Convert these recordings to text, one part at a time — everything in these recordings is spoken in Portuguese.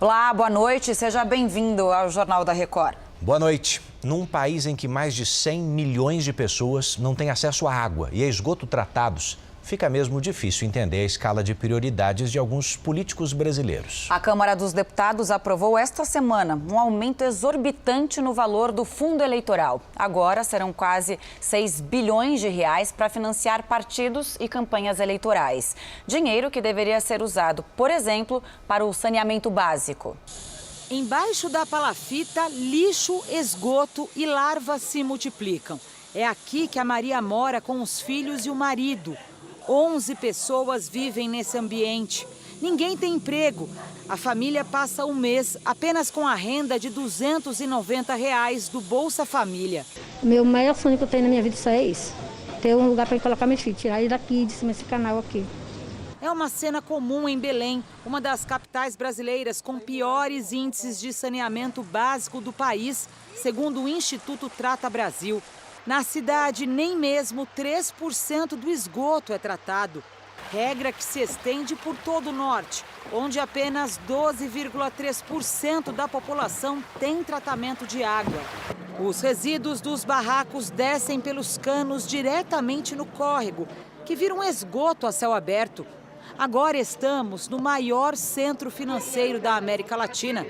Olá, boa noite. Seja bem-vindo ao Jornal da Record. Boa noite. Num país em que mais de 100 milhões de pessoas não têm acesso à água e a esgoto tratados, fica mesmo difícil entender a escala de prioridades de alguns políticos brasileiros. A Câmara dos Deputados aprovou esta semana um aumento exorbitante no valor do fundo eleitoral. Agora serão quase 6 bilhões de reais para financiar partidos e campanhas eleitorais. Dinheiro que deveria ser usado, por exemplo, para o saneamento básico. Embaixo da palafita, lixo, esgoto e larvas se multiplicam. É aqui que a Maria mora com os filhos e o marido. 11 pessoas vivem nesse ambiente. Ninguém tem emprego. A família passa um mês apenas com a renda de R$ 290 do Bolsa Família. O meu maior sonho que eu tenho na minha vida é isso. Ter um lugar para colocar meus filhos, tirar ele daqui, de cima desse canal aqui. É uma cena comum em Belém, uma das capitais brasileiras com piores índices de saneamento básico do país, segundo o Instituto Trata Brasil. Na cidade, nem mesmo 3% do esgoto é tratado. Regra que se estende por todo o norte, onde apenas 12,3% da população tem tratamento de água. Os resíduos dos barracos descem pelos canos diretamente no córrego, que vira um esgoto a céu aberto. Agora estamos no maior centro financeiro da América Latina.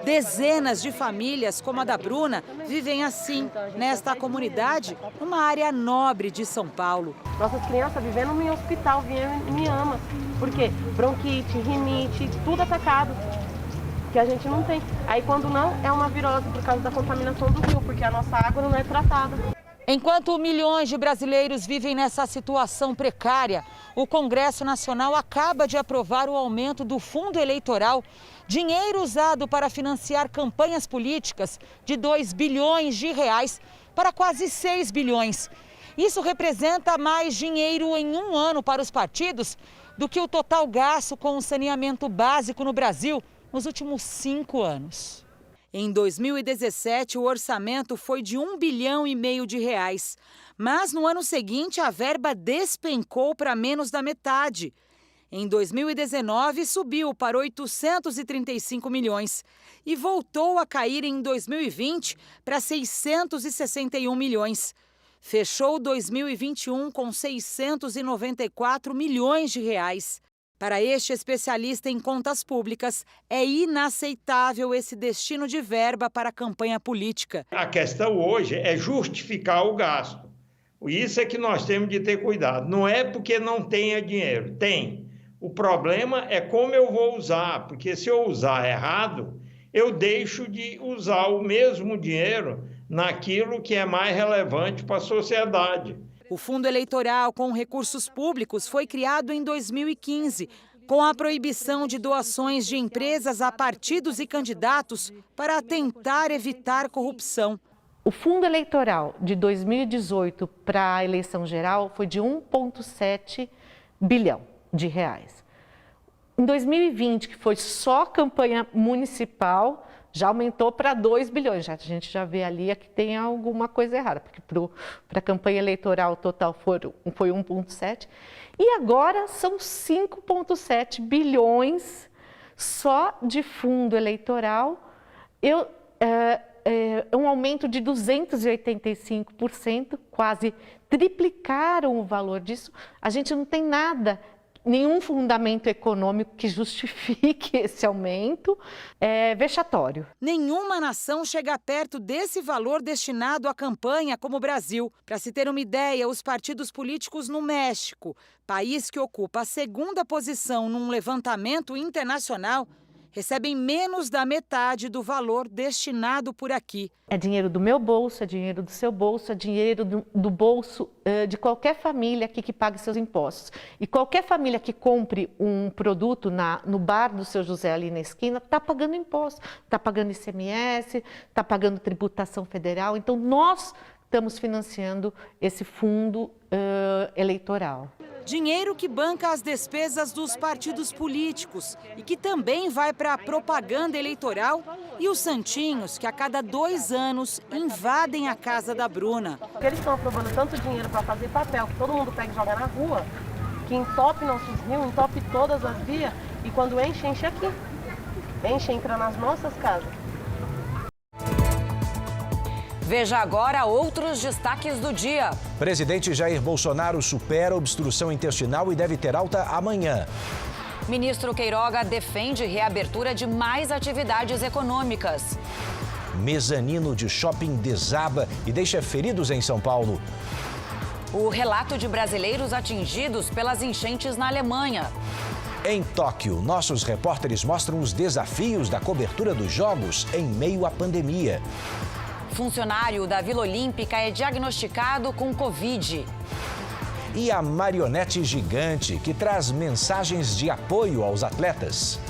Dezenas de famílias, como a da Bruna, vivem assim, nesta comunidade, uma área nobre de São Paulo. Nossas crianças vivendo em hospital, me ama. Por quê? Bronquite, rinite, tudo atacado, que a gente não tem. Aí quando não, é uma virose por causa da contaminação do rio, porque a nossa água não é tratada. Enquanto milhões de brasileiros vivem nessa situação precária, o Congresso Nacional acaba de aprovar o aumento do fundo eleitoral, dinheiro usado para financiar campanhas políticas de 2 bilhões de reais para quase 6 bilhões. Isso representa mais dinheiro em um ano para os partidos do que o total gasto com o saneamento básico no Brasil nos últimos 5 anos. Em 2017, o orçamento foi de 1,5 bilhão de reais. Mas no ano seguinte, a verba despencou para menos da metade. Em 2019, subiu para 835 milhões e voltou a cair em 2020 para 661 milhões. Fechou 2021 com 694 milhões de reais. Para este especialista em contas públicas, é inaceitável esse destino de verba para a campanha política. A questão hoje é justificar o gasto. Isso é que nós temos de ter cuidado. Não é porque não tenha dinheiro, tem. O problema é como eu vou usar, porque se eu usar errado, eu deixo de usar o mesmo dinheiro naquilo que é mais relevante para a sociedade. O fundo eleitoral com recursos públicos foi criado em 2015, com a proibição de doações de empresas a partidos e candidatos para tentar evitar corrupção. O fundo eleitoral de 2018 para a eleição geral foi de 1,7 bilhão de reais. Em 2020, que foi só campanha municipal, já aumentou para 2 bilhões. A gente já vê ali que tem alguma coisa errada, porque para a campanha eleitoral o total foi 1,7. E agora são 5,7 bilhões só de fundo eleitoral. Um aumento de 285%, quase triplicaram o valor disso. A gente não tem nada, nenhum fundamento econômico que justifique esse aumento. É vexatório. Nenhuma nação chega perto desse valor destinado à campanha como o Brasil. Para se ter uma ideia, os partidos políticos no México, país que ocupa a segunda posição num levantamento internacional, recebem menos da metade do valor destinado por aqui. É dinheiro do meu bolso, é dinheiro do seu bolso, é dinheiro do bolso de qualquer família aqui que pague seus impostos. E qualquer família que compre um produto no bar do seu José ali na esquina está pagando imposto, está pagando ICMS, está pagando tributação federal. Então nós estamos financiando esse fundo eleitoral. Dinheiro que banca as despesas dos partidos políticos e que também vai para a propaganda eleitoral e os santinhos que a cada 2 anos invadem a casa da Bruna. Eles estão aprovando tanto dinheiro para fazer papel que todo mundo pega e joga na rua, que entope nossos rios, entope todas as vias e quando enche, enche aqui. entra nas nossas casas. Veja agora outros destaques do dia. Presidente Jair Bolsonaro supera a obstrução intestinal e deve ter alta amanhã. Ministro Queiroga defende reabertura de mais atividades econômicas. Mezanino de shopping desaba e deixa feridos em São Paulo. O relato de brasileiros atingidos pelas enchentes na Alemanha. Em Tóquio, nossos repórteres mostram os desafios da cobertura dos Jogos em meio à pandemia. Funcionário da Vila Olímpica é diagnosticado com Covid. E a marionete gigante que traz mensagens de apoio aos atletas.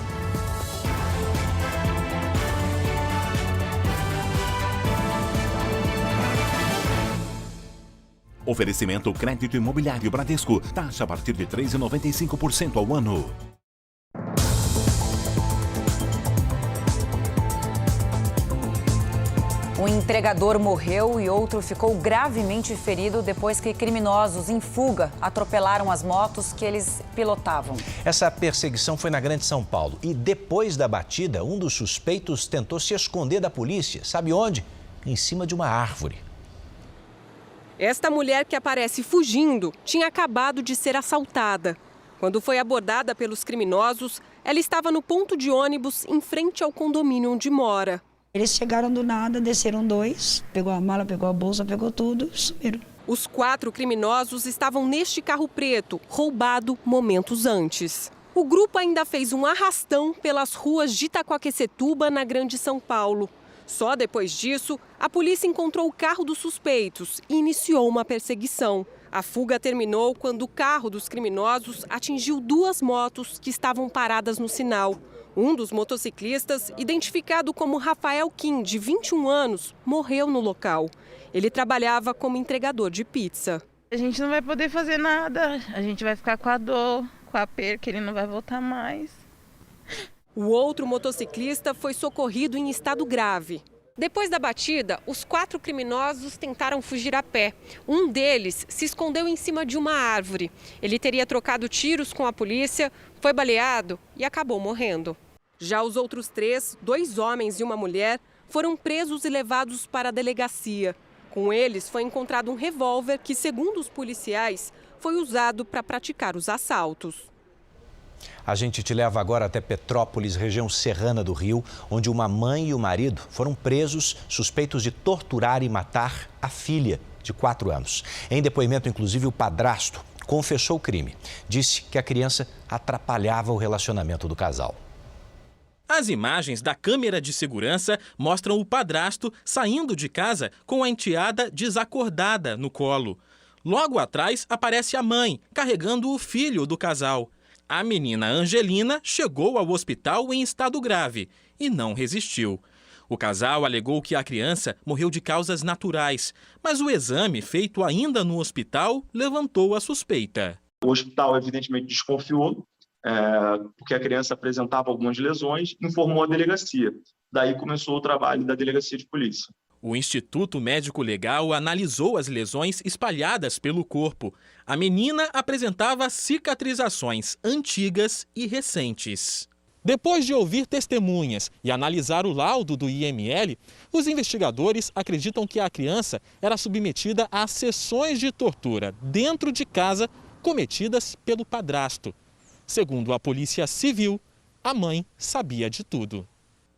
Oferecimento crédito imobiliário Bradesco. Taxa a partir de 3,95% ao ano. Um entregador morreu e outro ficou gravemente ferido depois que criminosos em fuga atropelaram as motos que eles pilotavam. Essa perseguição foi na Grande São Paulo e depois da batida, um dos suspeitos tentou se esconder da polícia. Sabe onde? Em cima de uma árvore. Esta mulher que aparece fugindo tinha acabado de ser assaltada. Quando foi abordada pelos criminosos, ela estava no ponto de ônibus em frente ao condomínio onde mora. Eles chegaram do nada, desceram dois, pegou a mala, pegou a bolsa, pegou tudo e sumiram. Os 4 criminosos estavam neste carro preto, roubado momentos antes. O grupo ainda fez um arrastão pelas ruas de Itaquaquecetuba, na Grande São Paulo. Só depois disso, a polícia encontrou o carro dos suspeitos e iniciou uma perseguição. A fuga terminou quando o carro dos criminosos atingiu 2 motos que estavam paradas no sinal. Um dos motociclistas, identificado como Rafael Kim, de 21 anos, morreu no local. Ele trabalhava como entregador de pizza. A gente não vai poder fazer nada, a gente vai ficar com a dor, com a perca, ele não vai voltar mais. O outro motociclista foi socorrido em estado grave. Depois da batida, os 4 criminosos tentaram fugir a pé. Um deles se escondeu em cima de uma árvore. Ele teria trocado tiros com a polícia, foi baleado e acabou morrendo. Já os outros 3, 2 homens e uma mulher, foram presos e levados para a delegacia. Com eles foi encontrado um revólver que, segundo os policiais, foi usado para praticar os assaltos. A gente te leva agora até Petrópolis, região serrana do Rio, onde uma mãe e o marido foram presos suspeitos de torturar e matar a filha de 4 anos. Em depoimento, inclusive, o padrasto confessou o crime. Disse que a criança atrapalhava o relacionamento do casal. As imagens da câmera de segurança mostram o padrasto saindo de casa com a enteada desacordada no colo. Logo atrás aparece a mãe, carregando o filho do casal. A menina Angelina chegou ao hospital em estado grave e não resistiu. O casal alegou que a criança morreu de causas naturais, mas o exame feito ainda no hospital levantou a suspeita. O hospital evidentemente desconfiou, porque a criança apresentava algumas lesões, informou a delegacia. Daí começou o trabalho da delegacia de polícia. O Instituto Médico Legal analisou as lesões espalhadas pelo corpo. A menina apresentava cicatrizações antigas e recentes. Depois de ouvir testemunhas e analisar o laudo do IML, os investigadores acreditam que a criança era submetida a sessões de tortura dentro de casa cometidas pelo padrasto. Segundo a Polícia Civil, a mãe sabia de tudo.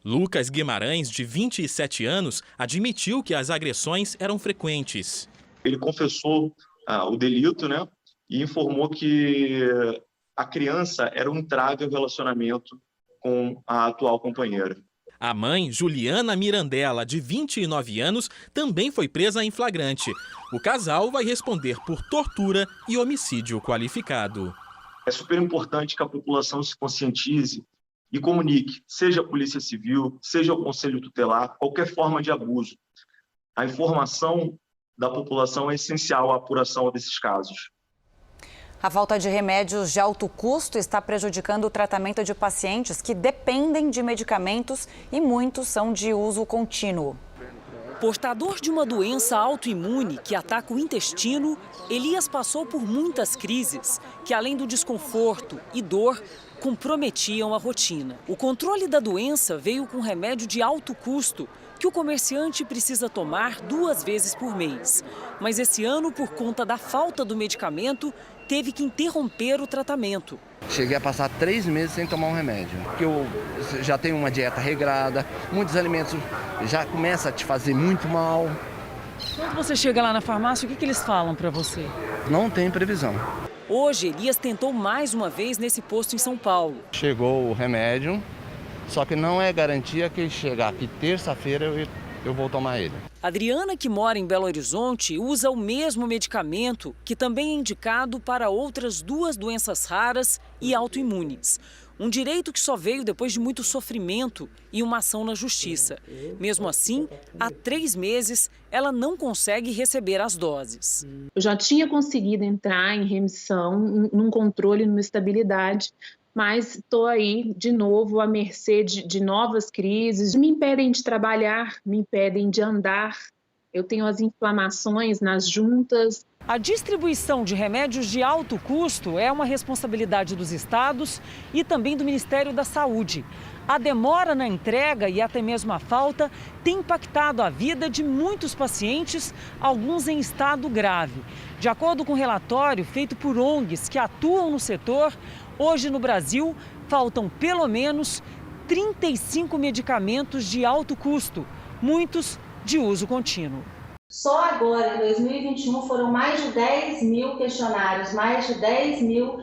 Lucas Guimarães, de 27 anos, admitiu que as agressões eram frequentes. Ele confessou o delito, e informou que a criança era um entrave ao relacionamento com a atual companheira. A mãe, Juliana Mirandella, de 29 anos, também foi presa em flagrante. O casal vai responder por tortura e homicídio qualificado. É super importante que a população se conscientize e comunique, seja a Polícia Civil, seja o Conselho Tutelar, qualquer forma de abuso. A informação da população é essencial à apuração desses casos. A falta de remédios de alto custo está prejudicando o tratamento de pacientes que dependem de medicamentos e muitos são de uso contínuo. Portador de uma doença autoimune que ataca o intestino, Elias passou por muitas crises que, além do desconforto e dor, comprometiam a rotina. O controle da doença veio com remédio de alto custo, que o comerciante precisa tomar 2 vezes por mês. Mas esse ano, por conta da falta do medicamento, teve que interromper o tratamento. Cheguei a passar 3 meses sem tomar um remédio, porque eu já tenho uma dieta regrada, muitos alimentos já começam a te fazer muito mal. Quando você chega lá na farmácia, o que eles falam para você? Não tem previsão. Hoje, Elias tentou mais uma vez nesse posto em São Paulo. Chegou o remédio, só que não é garantia que chegar aqui terça-feira eu vou tomar ele. Adriana, que mora em Belo Horizonte, usa o mesmo medicamento, que também é indicado para outras 2 doenças raras e autoimunes. Um direito que só veio depois de muito sofrimento e uma ação na justiça. Mesmo assim, há 3 meses, ela não consegue receber as doses. Eu já tinha conseguido entrar em remissão, num controle, numa estabilidade, mas estou aí de novo à mercê de novas crises. Me impedem de trabalhar, me impedem de andar. Eu tenho as inflamações nas juntas. A distribuição de remédios de alto custo é uma responsabilidade dos estados e também do Ministério da Saúde. A demora na entrega e até mesmo a falta tem impactado a vida de muitos pacientes, alguns em estado grave. De acordo com um relatório feito por ONGs que atuam no setor, hoje no Brasil faltam pelo menos 35 medicamentos de alto custo, muitos de uso contínuo. Só agora, em 2021, foram mais de 10 mil questionários, mais de 10 mil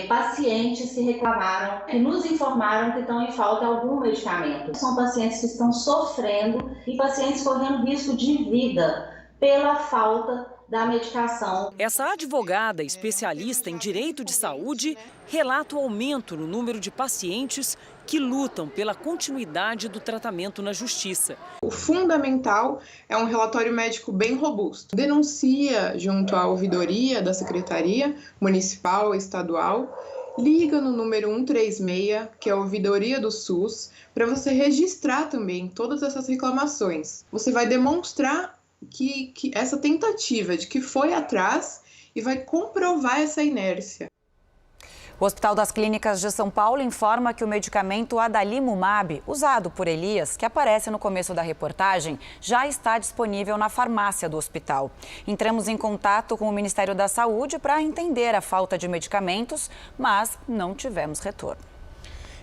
pacientes que reclamaram, que nos informaram que estão em falta algum medicamento. São pacientes que estão sofrendo e pacientes correndo risco de vida pela falta da medicação. Essa advogada especialista em direito de saúde relata o aumento no número de pacientes que lutam pela continuidade do tratamento na justiça. O fundamental é um relatório médico bem robusto. Denuncia junto à ouvidoria da Secretaria Municipal e Estadual, liga no número 136, que é a ouvidoria do SUS, para você registrar também todas essas reclamações. Você vai demonstrar que essa tentativa de que foi atrás e vai comprovar essa inércia. O Hospital das Clínicas de São Paulo informa que o medicamento Adalimumab, usado por Elias, que aparece no começo da reportagem, já está disponível na farmácia do hospital. Entramos em contato com o Ministério da Saúde para entender a falta de medicamentos, mas não tivemos retorno.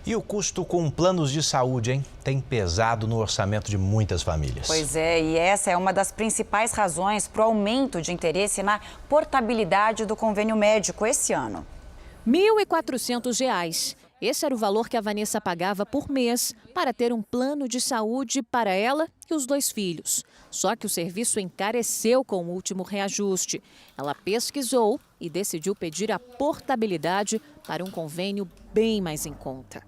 E o custo com planos de saúde, hein? Tem pesado no orçamento de muitas famílias. Pois é, e essa é uma das principais razões para o aumento de interesse na portabilidade do convênio médico esse ano. R$ 1.400. Esse era o valor que a Vanessa pagava por mês para ter um plano de saúde para ela e os 2 filhos. Só que o serviço encareceu com o último reajuste. Ela pesquisou e decidiu pedir a portabilidade para um convênio bem mais em conta.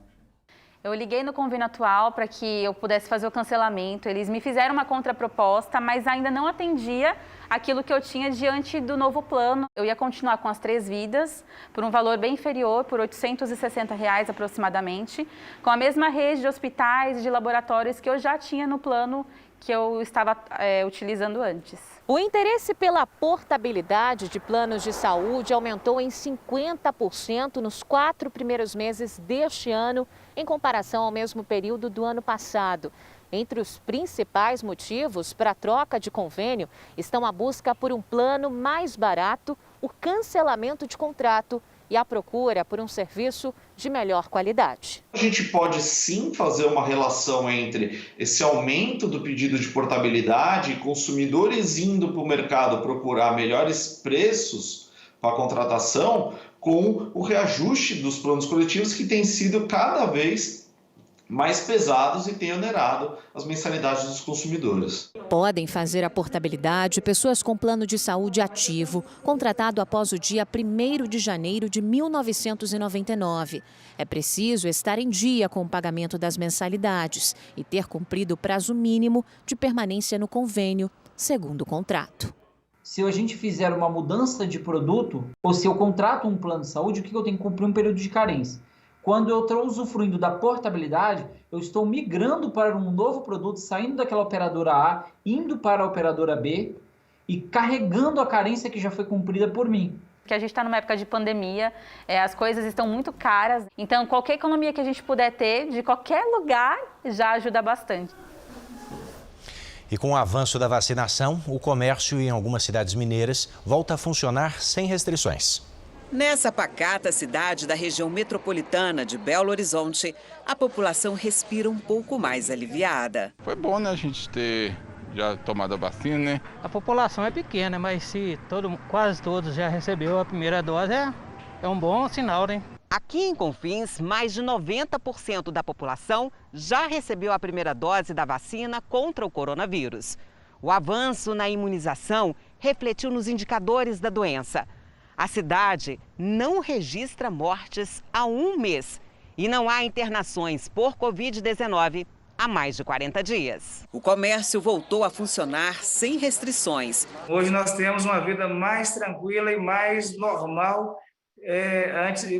Eu liguei no convênio atual para que eu pudesse fazer o cancelamento. Eles me fizeram uma contraproposta, mas ainda não atendia aquilo que eu tinha diante do novo plano. Eu ia continuar com as 3 vidas, por um valor bem inferior, por R$ 860 aproximadamente, com a mesma rede de hospitais e de laboratórios que eu já tinha no plano que eu estava utilizando antes. O interesse pela portabilidade de planos de saúde aumentou em 50% nos 4 primeiros meses deste ano, em comparação ao mesmo período do ano passado. Entre os principais motivos para a troca de convênio estão a busca por um plano mais barato, o cancelamento de contrato e a procura por um serviço de melhor qualidade. A gente pode sim fazer uma relação entre esse aumento do pedido de portabilidade e consumidores indo para o mercado procurar melhores preços para a contratação com o reajuste dos planos coletivos que tem sido cada vez mais pesados e tem onerado as mensalidades dos consumidores. Podem fazer a portabilidade pessoas com plano de saúde ativo, contratado após o dia 1º de janeiro de 1999. É preciso estar em dia com o pagamento das mensalidades e ter cumprido o prazo mínimo de permanência no convênio, segundo o contrato. Se a gente fizer uma mudança de produto, ou se eu contrato um plano de saúde, o que eu tenho que cumprir um período de carência? Quando eu estou usufruindo da portabilidade, eu estou migrando para um novo produto, saindo daquela operadora A, indo para a operadora B e carregando a carência que já foi cumprida por mim. Porque a gente está numa época de pandemia, as coisas estão muito caras. Então, qualquer economia que a gente puder ter, de qualquer lugar, já ajuda bastante. E com o avanço da vacinação, o comércio em algumas cidades mineiras volta a funcionar sem restrições. Nessa pacata cidade da região metropolitana de Belo Horizonte, a população respira um pouco mais aliviada. Foi bom, né, a gente ter já tomado a vacina, né? A população é pequena, mas se quase todos já recebeu a primeira dose, é um bom sinal, né? Aqui em Confins, mais de 90% da população já recebeu a primeira dose da vacina contra o coronavírus. O avanço na imunização refletiu nos indicadores da doença. A cidade não registra mortes há um mês e não há internações por Covid-19 há mais de 40 dias. O comércio voltou a funcionar sem restrições. Hoje nós temos uma vida mais tranquila e mais normal,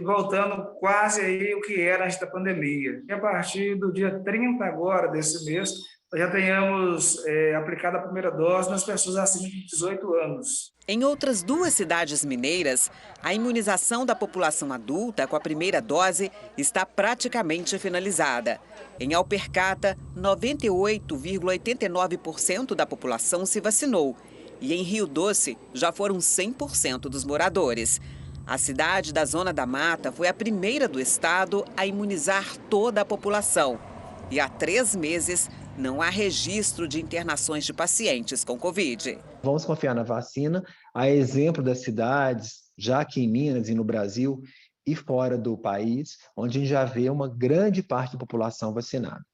voltando quase aí o que era antes da pandemia. E a partir do dia 30 agora desse mês, nós já tenhamos aplicado a primeira dose nas pessoas acima de 18 anos. Em outras duas cidades mineiras, a imunização da população adulta com a primeira dose está praticamente finalizada. Em Alpercata, 98,89% da população se vacinou. E em Rio Doce, já foram 100% dos moradores. A cidade da Zona da Mata foi a primeira do estado a imunizar toda a população. E há 3 meses, não há registro de internações de pacientes com Covid. Vamos confiar na vacina, a exemplo das cidades, já aqui em Minas e no Brasil e fora do país, onde a gente já vê uma grande parte da população vacinada.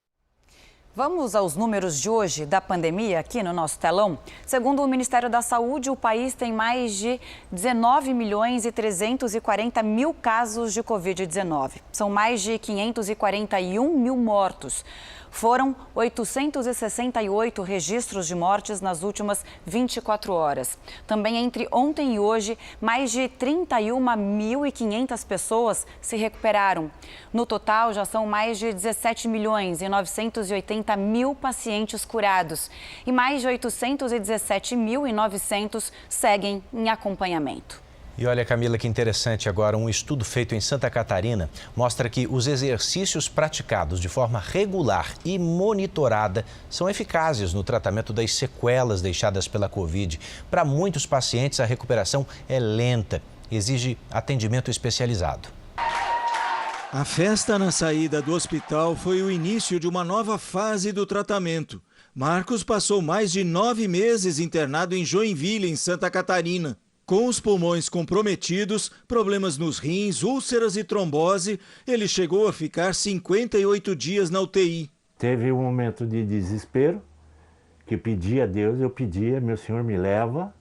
Vamos aos números de hoje da pandemia aqui no nosso telão. Segundo o Ministério da Saúde, o país tem mais de 19.340.000 casos de Covid-19. São mais de 541.000 mortos. Foram 868 registros de mortes nas últimas 24 horas. Também entre ontem e hoje, mais de 31.500 pessoas se recuperaram. No total, já são mais de 17.980.000 pacientes curados e mais de 817.900 seguem em acompanhamento. E olha, Camila, que interessante agora, um estudo feito em Santa Catarina mostra que os exercícios praticados de forma regular e monitorada são eficazes no tratamento das sequelas deixadas pela Covid. Para muitos pacientes, a recuperação é lenta, exige atendimento especializado. A festa na saída do hospital foi o início de uma nova fase do tratamento. Marcos passou mais de 9 meses internado em Joinville, em Santa Catarina. Com os pulmões comprometidos, problemas nos rins, úlceras e trombose, ele chegou a ficar 58 dias na UTI. Teve um momento de desespero, que pedia a Deus, eu pedia, meu Senhor me leva,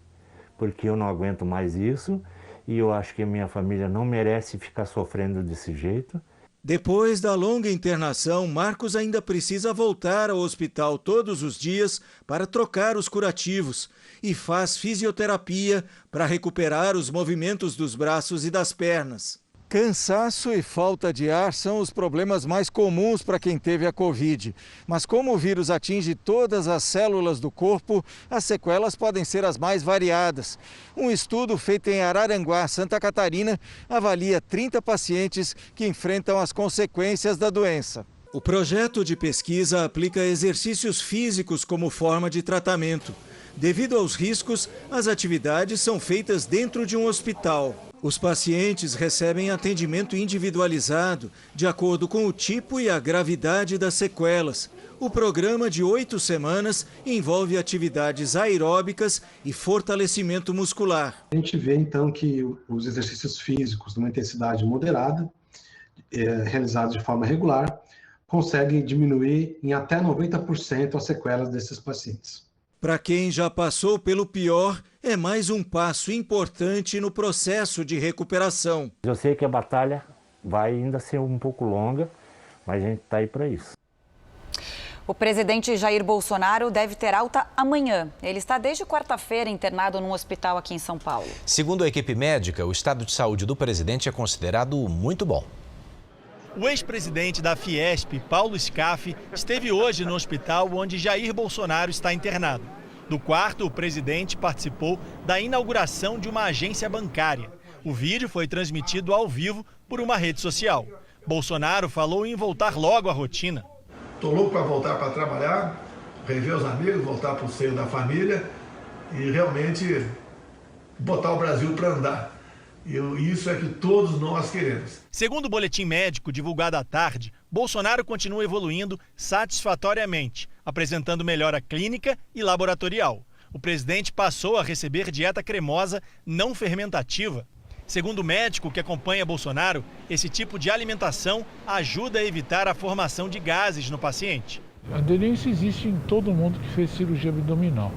porque eu não aguento mais isso e eu acho que a minha família não merece ficar sofrendo desse jeito. Depois da longa internação, Marcos ainda precisa voltar ao hospital todos os dias para trocar os curativos e faz fisioterapia para recuperar os movimentos dos braços e das pernas. Cansaço e falta de ar são os problemas mais comuns para quem teve a Covid. Mas como o vírus atinge todas as células do corpo, as sequelas podem ser as mais variadas. Um estudo feito em Araranguá, Santa Catarina, avalia 30 pacientes que enfrentam as consequências da doença. O projeto de pesquisa aplica exercícios físicos como forma de tratamento. Devido aos riscos, as atividades são feitas dentro de um hospital. Os pacientes recebem atendimento individualizado, de acordo com o tipo e a gravidade das sequelas. O programa de 8 semanas envolve atividades aeróbicas e fortalecimento muscular. A gente vê então que os exercícios físicos de uma intensidade moderada, realizados de forma regular, conseguem diminuir em até 90% as sequelas desses pacientes. Para quem já passou pelo pior, é mais um passo importante no processo de recuperação. Eu sei que a batalha vai ainda ser um pouco longa, mas a gente está aí para isso. O presidente Jair Bolsonaro deve ter alta amanhã. Ele está desde quarta-feira internado num hospital aqui em São Paulo. Segundo a equipe médica, o estado de saúde do presidente é considerado muito bom. O ex-presidente da Fiesp, Paulo Scaff, esteve hoje no hospital onde Jair Bolsonaro está internado. No quarto, o presidente participou da inauguração de uma agência bancária. O vídeo foi transmitido ao vivo por uma rede social. Bolsonaro falou em voltar logo à rotina. Estou louco para voltar para trabalhar, rever os amigos, voltar para o seio da família e realmente botar o Brasil para andar. Isso é que todos nós queremos. Segundo o boletim médico divulgado à tarde, Bolsonaro continua evoluindo satisfatoriamente, apresentando melhora clínica e laboratorial. O presidente passou a receber dieta cremosa não fermentativa. Segundo o médico que acompanha Bolsonaro, esse tipo de alimentação ajuda a evitar a formação de gases no paciente. A aderência existe em todo mundo que fez cirurgia abdominal,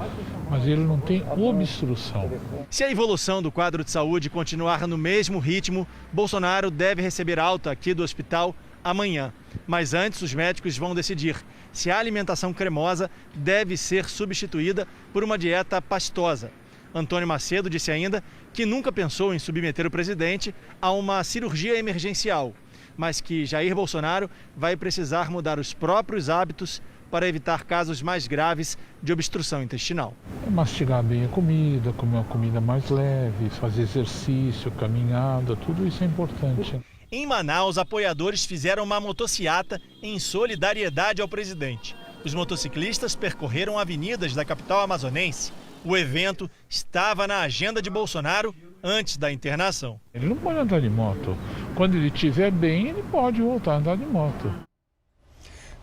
mas ele não tem obstrução. Se a evolução do quadro de saúde continuar no mesmo ritmo, Bolsonaro deve receber alta aqui do hospital amanhã. Mas antes, os médicos vão decidir se a alimentação cremosa deve ser substituída por uma dieta pastosa. Antônio Macedo disse ainda que nunca pensou em submeter o presidente a uma cirurgia emergencial, mas que Jair Bolsonaro vai precisar mudar os próprios hábitos para evitar casos mais graves de obstrução intestinal. Mastigar bem a comida, comer uma comida mais leve, fazer exercício, caminhada, tudo isso é importante. Em Manaus, apoiadores fizeram uma motociata em solidariedade ao presidente. Os motociclistas percorreram avenidas da capital amazonense. O evento estava na agenda de Bolsonaro antes da internação. Ele não pode andar de moto. Quando ele estiver bem, ele pode voltar a andar de moto.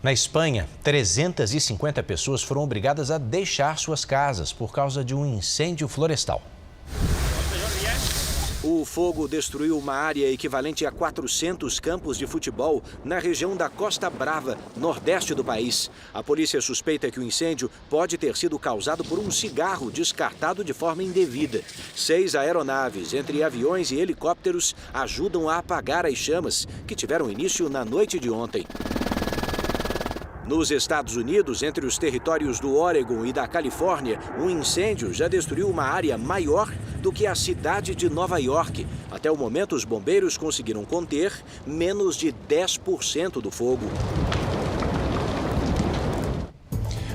Na Espanha, 350 pessoas foram obrigadas a deixar suas casas por causa de um incêndio florestal. O fogo destruiu uma área equivalente a 400 campos de futebol na região da Costa Brava, nordeste do país. A polícia suspeita que o incêndio pode ter sido causado por um cigarro descartado de forma indevida. 6 aeronaves, entre aviões e helicópteros, ajudam a apagar as chamas, que tiveram início na noite de ontem. Nos Estados Unidos, entre os territórios do Oregon e da Califórnia, um incêndio já destruiu uma área maior do que a cidade de Nova York. Até o momento, os bombeiros conseguiram conter menos de 10% do fogo.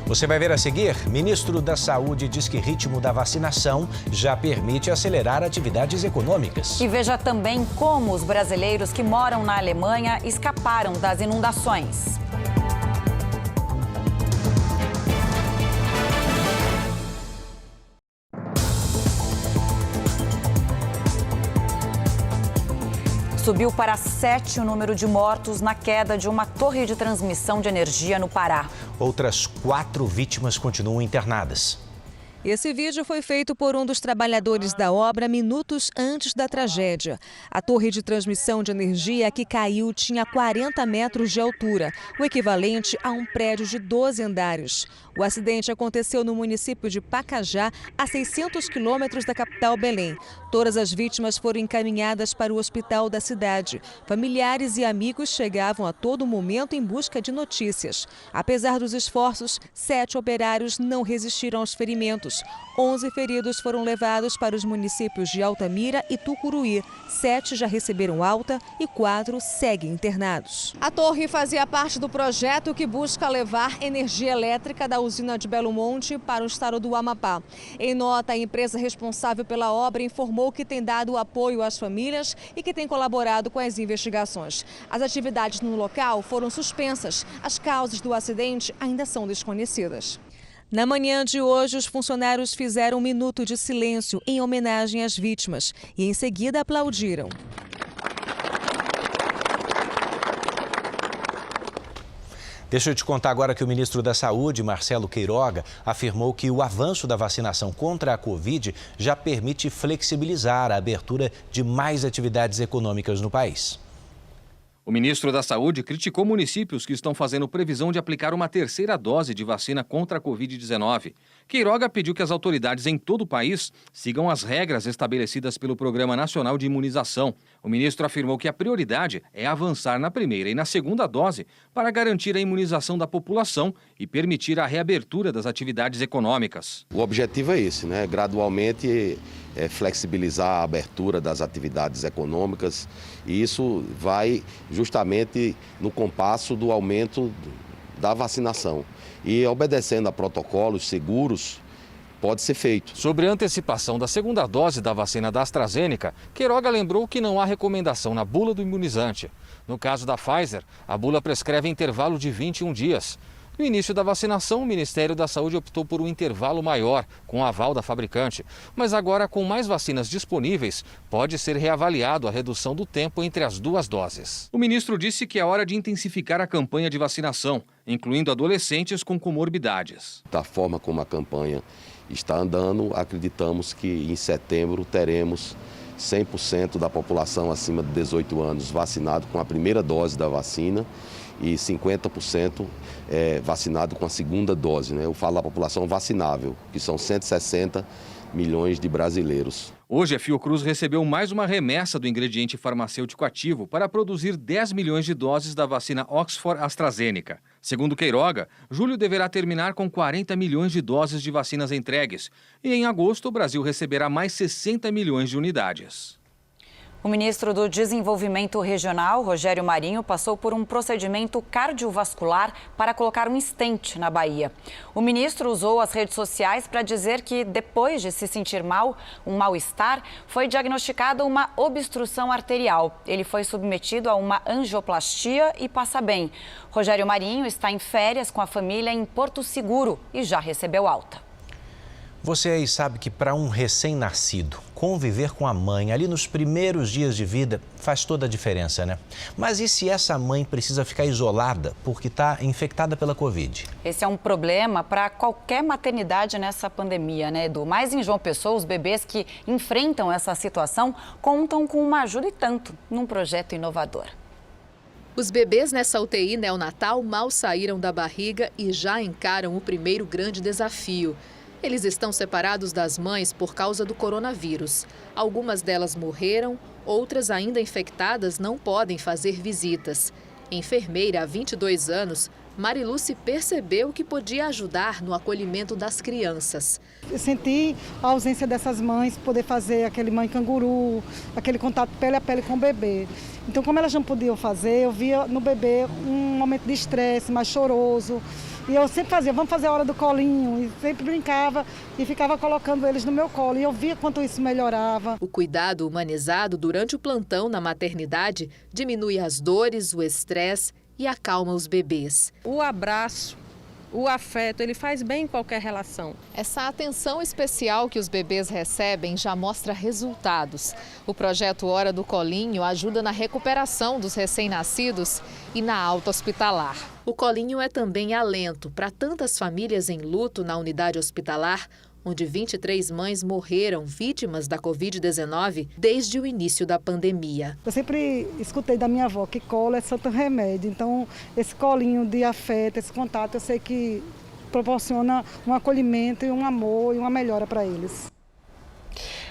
Você vai ver a seguir, ministro da Saúde diz que ritmo da vacinação já permite acelerar atividades econômicas. E veja também como os brasileiros que moram na Alemanha escaparam das inundações. Subiu para 7 o número de mortos na queda de uma torre de transmissão de energia no Pará. Outras 4 vítimas continuam internadas. Esse vídeo foi feito por um dos trabalhadores da obra minutos antes da tragédia. A torre de transmissão de energia que caiu tinha 40 metros de altura, o equivalente a um prédio de 12 andares. O acidente aconteceu no município de Pacajá, a 600 quilômetros da capital Belém. Todas as vítimas foram encaminhadas para o hospital da cidade. Familiares e amigos chegavam a todo momento em busca de notícias. Apesar dos esforços, 7 operários não resistiram aos ferimentos. 11 feridos foram levados para os municípios de Altamira e Tucuruí. 7 já receberam alta e 4 seguem internados. A torre fazia parte do projeto que busca levar energia elétrica da usina de Belo Monte para o estado do Amapá. Em nota, a empresa responsável pela obra informou que tem dado apoio às famílias e que tem colaborado com as investigações. As atividades no local foram suspensas. As causas do acidente ainda são desconhecidas. Na manhã de hoje, os funcionários fizeram um minuto de silêncio em homenagem às vítimas e em seguida aplaudiram. Deixa eu te contar agora que o ministro da Saúde, Marcelo Queiroga, afirmou que o avanço da vacinação contra a Covid já permite flexibilizar a abertura de mais atividades econômicas no país. O ministro da Saúde criticou municípios que estão fazendo previsão de aplicar uma terceira dose de vacina contra a Covid-19. Queiroga pediu que as autoridades em todo o país sigam as regras estabelecidas pelo Programa Nacional de Imunização. O ministro afirmou que a prioridade é avançar na primeira e na segunda dose para garantir a imunização da população e permitir a reabertura das atividades econômicas. O objetivo é esse, né? Gradualmente flexibilizar a abertura das atividades econômicas, e isso vai justamente no compasso do aumento da vacinação. E obedecendo a protocolos seguros pode ser feito. Sobre a antecipação da segunda dose da vacina da AstraZeneca, Queiroga lembrou que não há recomendação na bula do imunizante. No caso da Pfizer, a bula prescreve intervalo de 21 dias. No início da vacinação, o Ministério da Saúde optou por um intervalo maior, com o aval da fabricante. Mas agora, com mais vacinas disponíveis, pode ser reavaliado a redução do tempo entre as duas doses. O ministro disse que é hora de intensificar a campanha de vacinação, incluindo adolescentes com comorbidades. Da forma como a campanha está andando, acreditamos que em setembro teremos 100% da população acima de 18 anos vacinado com a primeira dose da vacina e 50% vacinado com a segunda dose, né? Eu falo da população vacinável, que são 160 milhões de brasileiros. Hoje, a Fiocruz recebeu mais uma remessa do ingrediente farmacêutico ativo para produzir 10 milhões de doses da vacina Oxford AstraZeneca. Segundo Queiroga, julho deverá terminar com 40 milhões de doses de vacinas entregues. E em agosto, o Brasil receberá mais 60 milhões de unidades. O ministro do Desenvolvimento Regional, Rogério Marinho, passou por um procedimento cardiovascular para colocar um stent na Bahia. O ministro usou as redes sociais para dizer que, depois de se sentir mal, um mal-estar, foi diagnosticada uma obstrução arterial. Ele foi submetido a uma angioplastia e passa bem. Rogério Marinho está em férias com a família em Porto Seguro e já recebeu alta. Você aí sabe que para um recém-nascido, conviver com a mãe ali nos primeiros dias de vida faz toda a diferença, né? Mas e se essa mãe precisa ficar isolada porque está infectada pela Covid? Esse é um problema para qualquer maternidade nessa pandemia, né, Edu? Mas em João Pessoa, os bebês que enfrentam essa situação contam com uma ajuda e tanto num projeto inovador. Os bebês nessa UTI neonatal mal saíram da barriga e já encaram o primeiro grande desafio. Eles estão separados das mães por causa do coronavírus. Algumas delas morreram, outras ainda infectadas não podem fazer visitas. Enfermeira há 22 anos, Mariluce percebeu que podia ajudar no acolhimento das crianças. Eu senti a ausência dessas mães, poder fazer aquele mãe canguru, aquele contato pele a pele com o bebê. Então, como elas não podiam fazer, eu via no bebê um momento de estresse, mais choroso. E eu sempre fazia, vamos fazer a hora do colinho, e sempre brincava e ficava colocando eles no meu colo. E eu via quanto isso melhorava. O cuidado humanizado durante o plantão na maternidade diminui as dores, o estresse e acalma os bebês. O abraço, o afeto, ele faz bem em qualquer relação. Essa atenção especial que os bebês recebem já mostra resultados. O projeto Hora do Colinho ajuda na recuperação dos recém-nascidos e na alta hospitalar. O colinho é também alento para tantas famílias em luto na unidade hospitalar, onde 23 mães morreram vítimas da Covid-19 desde o início da pandemia. Eu sempre escutei da minha avó que colo é santo remédio, então esse colinho de afeto, esse contato, eu sei que proporciona um acolhimento e um amor e uma melhora para eles.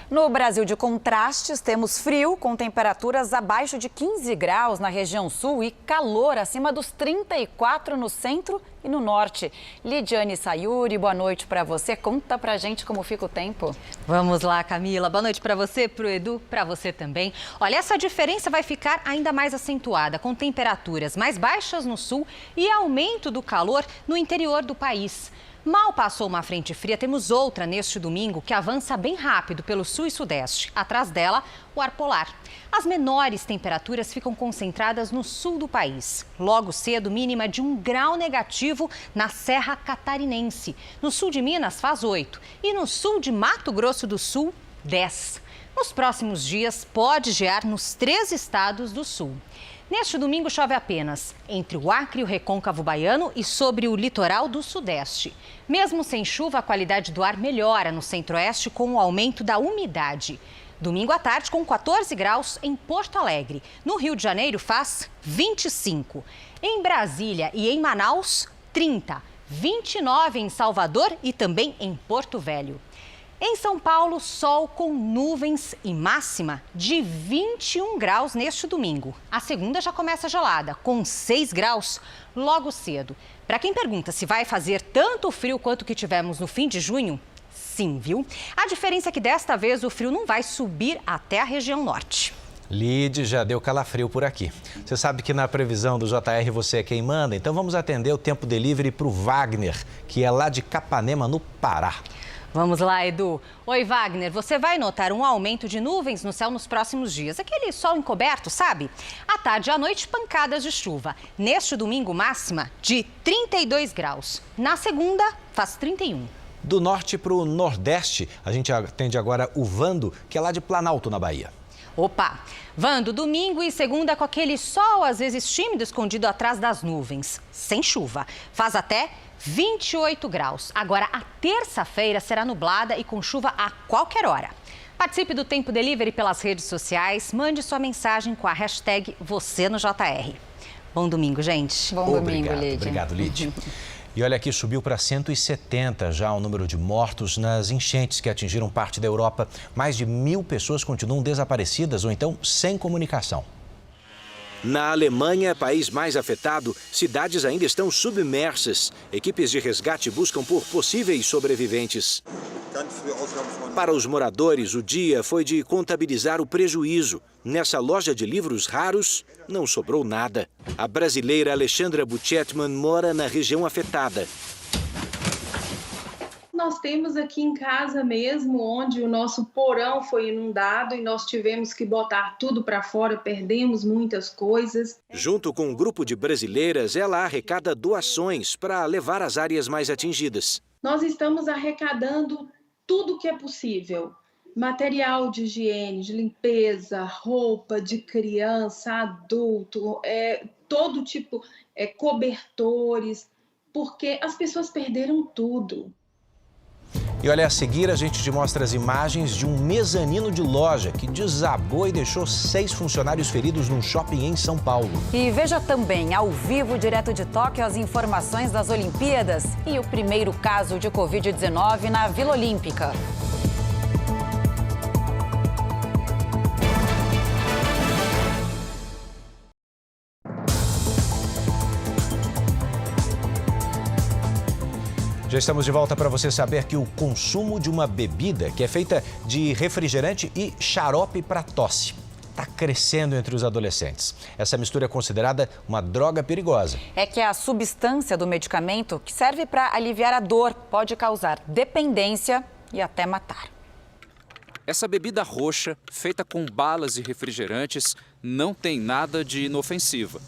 No Brasil de contrastes, temos frio com temperaturas abaixo de 15 graus na região sul e calor acima dos 34 no centro e no norte. Lidiane Sayuri, boa noite para você. Conta pra gente como fica o tempo. Vamos lá, Camila. Boa noite para você, pro Edu, para você também. Olha, essa diferença vai ficar ainda mais acentuada, com temperaturas mais baixas no sul e aumento do calor no interior do país. Mal passou uma frente fria, temos outra neste domingo que avança bem rápido pelo sul e sudeste. Atrás dela, o ar polar. As menores temperaturas ficam concentradas no sul do país. Logo cedo, mínima de 1 grau negativo na Serra Catarinense. No sul de Minas, faz 8. E no sul de Mato Grosso do Sul, 10. Nos próximos dias, pode gear nos 3 estados do sul. Neste domingo chove apenas entre o Acre e o Recôncavo Baiano e sobre o litoral do Sudeste. Mesmo sem chuva, a qualidade do ar melhora no Centro-Oeste com o aumento da umidade. Domingo à tarde com 14 graus em Porto Alegre. No Rio de Janeiro faz 25. Em Brasília e em Manaus, 30. 29 em Salvador e também em Porto Velho. Em São Paulo, sol com nuvens e máxima de 21 graus neste domingo. A segunda já começa gelada, com 6 graus logo cedo. Para quem pergunta se vai fazer tanto frio quanto que tivemos no fim de junho, sim, viu? A diferença é que desta vez o frio não vai subir até a região norte. Lide, já deu calafrio por aqui. Você sabe que na previsão do JR você é quem manda, então vamos atender o tempo delivery para o Wagner, que é lá de Capanema, no Pará. Vamos lá, Edu. Oi, Wagner. Você vai notar um aumento de nuvens no céu nos próximos dias. Aquele sol encoberto, sabe? À tarde e à noite, pancadas de chuva. Neste domingo, máxima de 32 graus. Na segunda, faz 31. Do norte para o nordeste, a gente atende agora o Vando, que é lá de Planalto, na Bahia. Opa! Vando, domingo e segunda com aquele sol, às vezes tímido, escondido atrás das nuvens. Sem chuva. Faz até 28 graus. Agora, a terça-feira será nublada e com chuva a qualquer hora. Participe do Tempo Delivery pelas redes sociais. Mande sua mensagem com a hashtag #VocêNoJR. Bom domingo, gente. Bom domingo, Lídia. Obrigado, Lídia. E olha aqui, subiu para 170 já o número de mortos nas enchentes que atingiram parte da Europa. Mais de 1.000 pessoas continuam desaparecidas ou então sem comunicação. Na Alemanha, país mais afetado, cidades ainda estão submersas. Equipes de resgate buscam por possíveis sobreviventes. Para os moradores, o dia foi de contabilizar o prejuízo. Nessa loja de livros raros, não sobrou nada. A brasileira Alexandra Butchetman mora na região afetada. Nós temos aqui em casa mesmo, onde o nosso porão foi inundado e nós tivemos que botar tudo para fora, perdemos muitas coisas. Junto com um grupo de brasileiras, ela arrecada doações para levar às áreas mais atingidas. Nós estamos arrecadando tudo que é possível. Material de higiene, de limpeza, roupa de criança, adulto, todo tipo, cobertores, porque as pessoas perderam tudo. E olha, a seguir a gente te mostra as imagens de um mezanino de loja que desabou e deixou 6 funcionários feridos num shopping em São Paulo. E veja também, ao vivo, direto de Tóquio, as informações das Olimpíadas e o primeiro caso de Covid-19 na Vila Olímpica. Já estamos de volta para você saber que o consumo de uma bebida que é feita de refrigerante e xarope para tosse está crescendo entre os adolescentes. Essa mistura é considerada uma droga perigosa. É que a substância do medicamento, que serve para aliviar a dor, pode causar dependência e até matar. Essa bebida roxa, feita com balas e refrigerantes, não tem nada de inofensiva.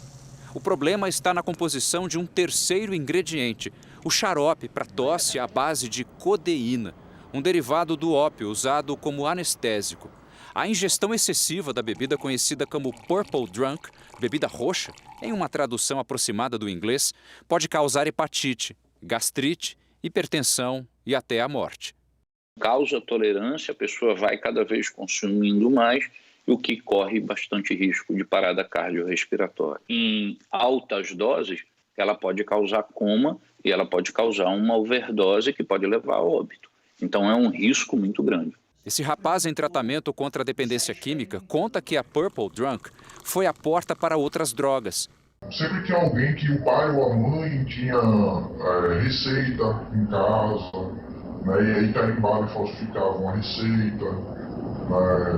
O problema está na composição de um terceiro ingrediente, o xarope para tosse à base de codeína, um derivado do ópio usado como anestésico. A ingestão excessiva da bebida conhecida como Purple Drunk, bebida roxa, em uma tradução aproximada do inglês, pode causar hepatite, gastrite, hipertensão e até a morte. Causa tolerância, a pessoa vai cada vez consumindo mais, o que corre bastante risco de parada cardiorrespiratória. Em altas doses, ela pode causar coma e ela pode causar uma overdose que pode levar a óbito. Então é um risco muito grande. Esse rapaz em tratamento contra a dependência química conta que a Purple Drunk foi a porta para outras drogas. Sempre tinha alguém que o pai ou a mãe tinha receita em casa, né, e aí carimbava e falsificava uma receita.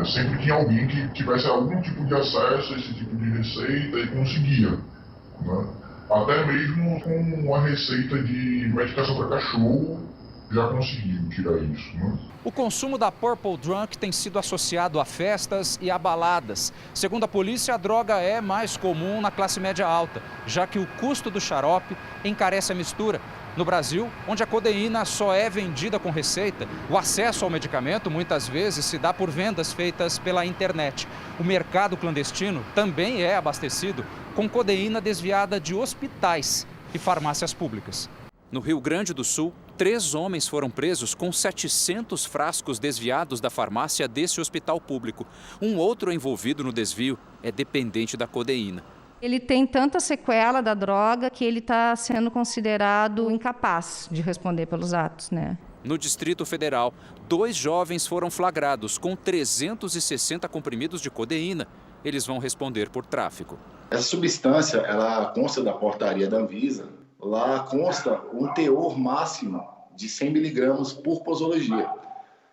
Sempre tinha alguém que tivesse algum tipo de acesso a esse tipo de receita e conseguia, né? Até mesmo com a receita de medicação para cachorro já conseguiram tirar isso, né? O consumo da Purple Drunk tem sido associado a festas e a baladas. Segundo a polícia, a droga é mais comum na classe média alta, já que o custo do xarope encarece a mistura. No Brasil, onde a codeína só é vendida com receita, o acesso ao medicamento muitas vezes se dá por vendas feitas pela internet. O mercado clandestino também é abastecido com codeína desviada de hospitais e farmácias públicas. No Rio Grande do Sul, 3 homens foram presos com 700 frascos desviados da farmácia desse hospital público. Um outro envolvido no desvio é dependente da codeína. Ele tem tanta sequela da droga que ele está sendo considerado incapaz de responder pelos atos, né? No Distrito Federal, 2 jovens foram flagrados com 360 comprimidos de codeína. Eles vão responder por tráfico. Essa substância, ela consta da portaria da Anvisa. Lá consta um teor máximo de 100 miligramas por posologia.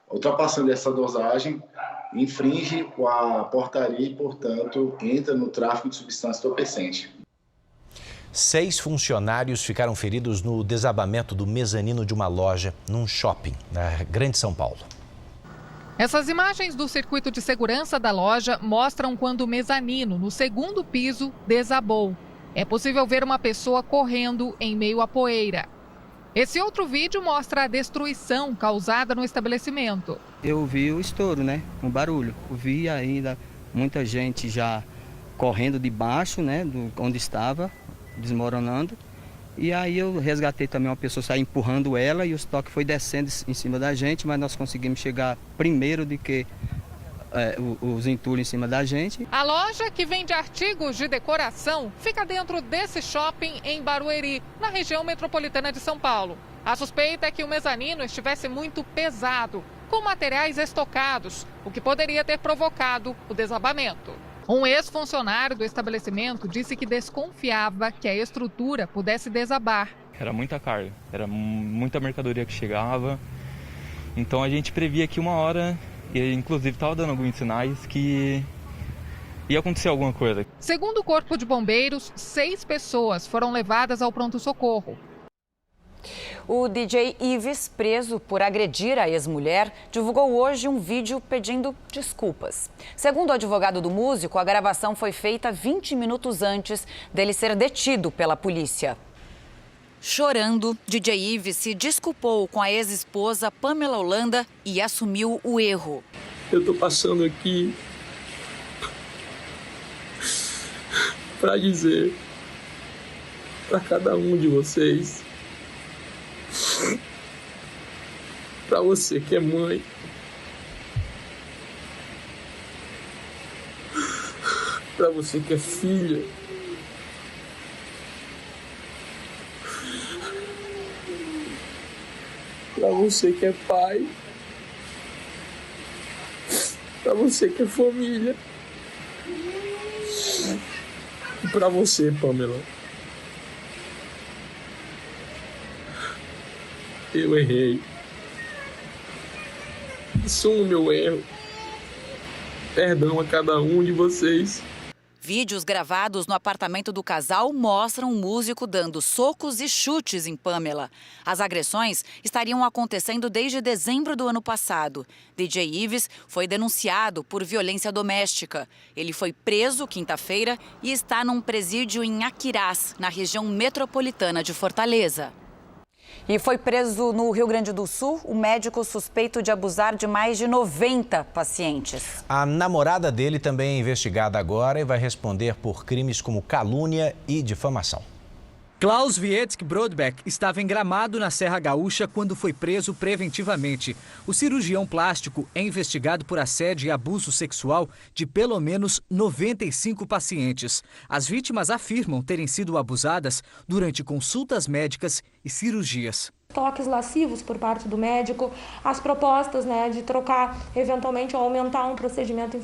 Ultrapassando essa dosagem, infringe a portaria e, portanto, entra no tráfico de substância entorpecente. 6 funcionários ficaram feridos no desabamento do mezanino de uma loja num shopping na Grande São Paulo. Essas imagens do circuito de segurança da loja mostram quando o mezanino, no 2º piso, desabou. É possível ver uma pessoa correndo em meio à poeira. Esse outro vídeo mostra a destruição causada no estabelecimento. Eu vi o estouro, né? Um barulho. Eu vi ainda muita gente já correndo de baixo, né? Onde estava, desmoronando. E aí eu resgatei também uma pessoa, saí empurrando ela e o estoque foi descendo em cima da gente, mas nós conseguimos chegar primeiro do que os entulhos em cima da gente. A loja, que vende artigos de decoração, fica dentro desse shopping em Barueri, na região metropolitana de São Paulo. A suspeita é que o mezanino estivesse muito pesado, com materiais estocados, o que poderia ter provocado o desabamento. Um ex-funcionário do estabelecimento disse que desconfiava que a estrutura pudesse desabar. Era muita carga, era muita mercadoria que chegava, então a gente previa que uma hora, e inclusive estava dando alguns sinais que ia acontecer alguma coisa. Segundo o Corpo de Bombeiros, 6 pessoas foram levadas ao pronto-socorro. O DJ Ives, preso por agredir a ex-mulher, divulgou hoje um vídeo pedindo desculpas. Segundo o advogado do músico, a gravação foi feita 20 minutos antes dele ser detido pela polícia. Chorando, DJ Ives se desculpou com a ex-esposa Pamela Holanda e assumiu o erro. Eu tô passando aqui para dizer para cada um de vocês, para você que é mãe, para você que é filha, para você que é pai, para você que é família, e para você, Pamela. Eu errei. Assumo o meu erro. Perdão a cada um de vocês. Vídeos gravados no apartamento do casal mostram o músico dando socos e chutes em Pamela. As agressões estariam acontecendo desde dezembro do ano passado. DJ Ives foi denunciado por violência doméstica. Ele foi preso quinta-feira e está num presídio em Aquirás, na região metropolitana de Fortaleza. E foi preso no Rio Grande do Sul o médico suspeito de abusar de mais de 90 pacientes. A namorada dele também é investigada agora e vai responder por crimes como calúnia e difamação. Klaus Wietzk Brodbeck estava em Gramado, na Serra Gaúcha, quando foi preso preventivamente. O cirurgião plástico é investigado por assédio e abuso sexual de pelo menos 95 pacientes. As vítimas afirmam terem sido abusadas durante consultas médicas e cirurgias. Toques lascivos por parte do médico, as propostas de trocar, eventualmente, ou aumentar um procedimento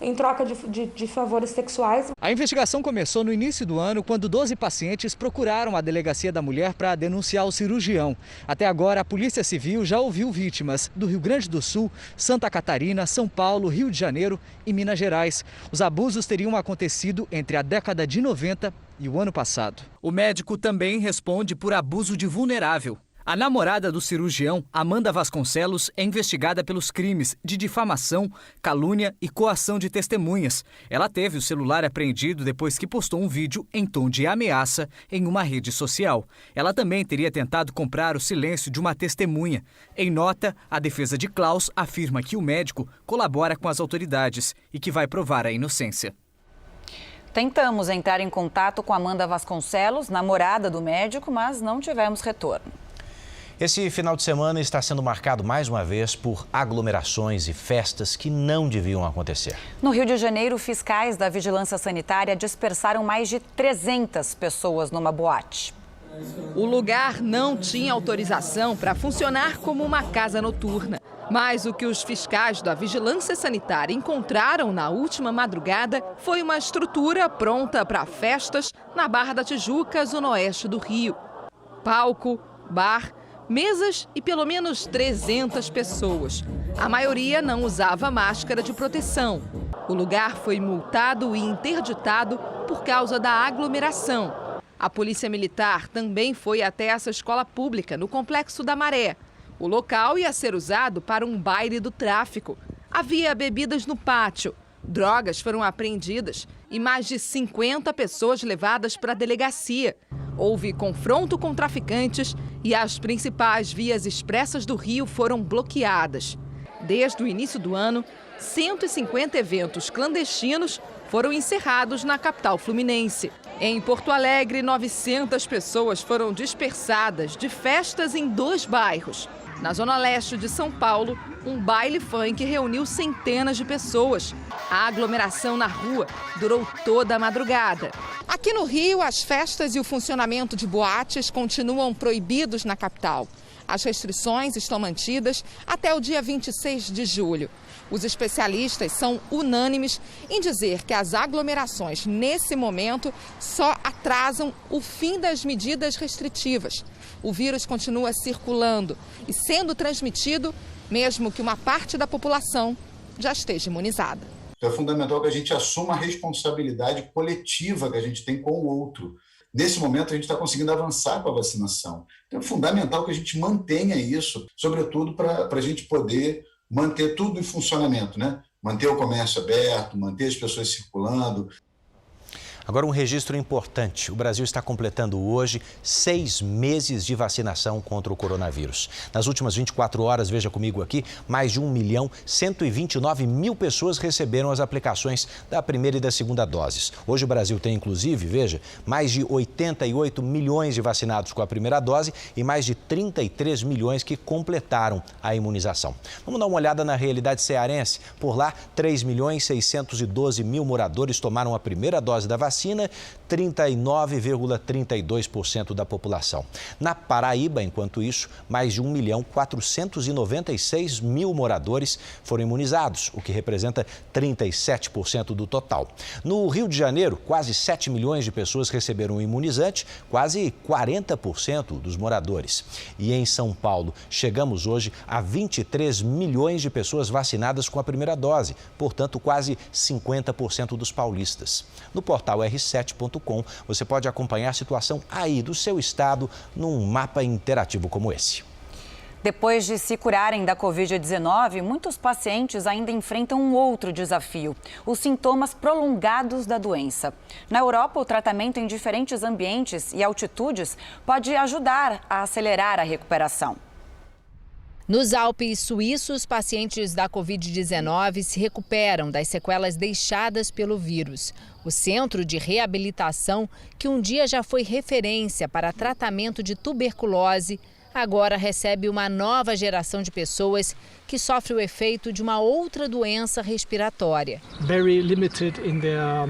em troca de favores sexuais. A investigação começou no início do ano, quando 12 pacientes procuraram a delegacia da mulher para denunciar o cirurgião. Até agora, a Polícia Civil já ouviu vítimas do Rio Grande do Sul, Santa Catarina, São Paulo, Rio de Janeiro e Minas Gerais. Os abusos teriam acontecido entre a década de 90 e o ano passado. O médico também responde por abuso de vulnerável. A namorada do cirurgião, Amanda Vasconcelos, é investigada pelos crimes de difamação, calúnia e coação de testemunhas. Ela teve o celular apreendido depois que postou um vídeo em tom de ameaça em uma rede social. Ela também teria tentado comprar o silêncio de uma testemunha. Em nota, a defesa de Klaus afirma que o médico colabora com as autoridades e que vai provar a inocência. Tentamos entrar em contato com Amanda Vasconcelos, namorada do médico, mas não tivemos retorno. Esse final de semana está sendo marcado mais uma vez por aglomerações e festas que não deviam acontecer. No Rio de Janeiro, fiscais da Vigilância Sanitária dispersaram mais de 300 pessoas numa boate. O lugar não tinha autorização para funcionar como uma casa noturna. Mas o que os fiscais da Vigilância Sanitária encontraram na última madrugada foi uma estrutura pronta para festas na Barra da Tijuca, zona oeste do Rio. Palco, bar, mesas e pelo menos 300 pessoas. A maioria não usava máscara de proteção. O lugar foi multado e interditado por causa da aglomeração. A Polícia Militar também foi até essa escola pública, no Complexo da Maré. O local ia ser usado para um baile do tráfico. Havia bebidas no pátio, drogas foram apreendidas e mais de 50 pessoas levadas para a delegacia. Houve confronto com traficantes e as principais vias expressas do Rio foram bloqueadas. Desde o início do ano, 150 eventos clandestinos foram encerrados na capital fluminense. Em Porto Alegre, 900 pessoas foram dispersadas de festas em 2 bairros. Na zona leste de São Paulo, um baile funk reuniu centenas de pessoas. A aglomeração na rua durou toda a madrugada. Aqui no Rio, as festas e o funcionamento de boates continuam proibidos na capital. As restrições estão mantidas até o dia 26 de julho. Os especialistas são unânimes em dizer que as aglomerações, nesse momento, só atrasam o fim das medidas restritivas. O vírus continua circulando e sendo transmitido, mesmo que uma parte da população já esteja imunizada. Então é fundamental que a gente assuma a responsabilidade coletiva que a gente tem com o outro. Nesse momento, a gente está conseguindo avançar com a vacinação. Então é fundamental que a gente mantenha isso, sobretudo para a gente poder manter tudo em funcionamento, né? Manter o comércio aberto, manter as pessoas circulando. Agora, um registro importante. O Brasil está completando hoje 6 meses de vacinação contra o coronavírus. Nas últimas 24 horas, veja comigo aqui, mais de 1.129.000 pessoas receberam as aplicações da primeira e da segunda doses. Hoje o Brasil tem, inclusive, veja, mais de 88 milhões de vacinados com a primeira dose e mais de 33 milhões que completaram a imunização. Vamos dar uma olhada na realidade cearense. Por lá, 3.612.000 moradores tomaram a primeira dose da vacina, 39,32% da população. Na Paraíba, enquanto isso, mais de 1.496.000 moradores foram imunizados, o que representa 37% do total. No Rio de Janeiro, quase 7 milhões de pessoas receberam o imunizante, quase 40% dos moradores. E em São Paulo, chegamos hoje a 23 milhões de pessoas vacinadas com a primeira dose, portanto, quase 50% dos paulistas. No portal r7.com, você pode acompanhar a situação aí do seu estado num mapa interativo como esse. Depois de se curarem da Covid-19, muitos pacientes ainda enfrentam um outro desafio: os sintomas prolongados da doença. Na Europa, o tratamento em diferentes ambientes e altitudes pode ajudar a acelerar a recuperação. Nos Alpes suíços, pacientes da Covid-19 se recuperam das sequelas deixadas pelo vírus. O Centro de Reabilitação, que um dia já foi referência para tratamento de tuberculose, agora recebe uma nova geração de pessoas que sofre o efeito de uma outra doença respiratória. Very limited in their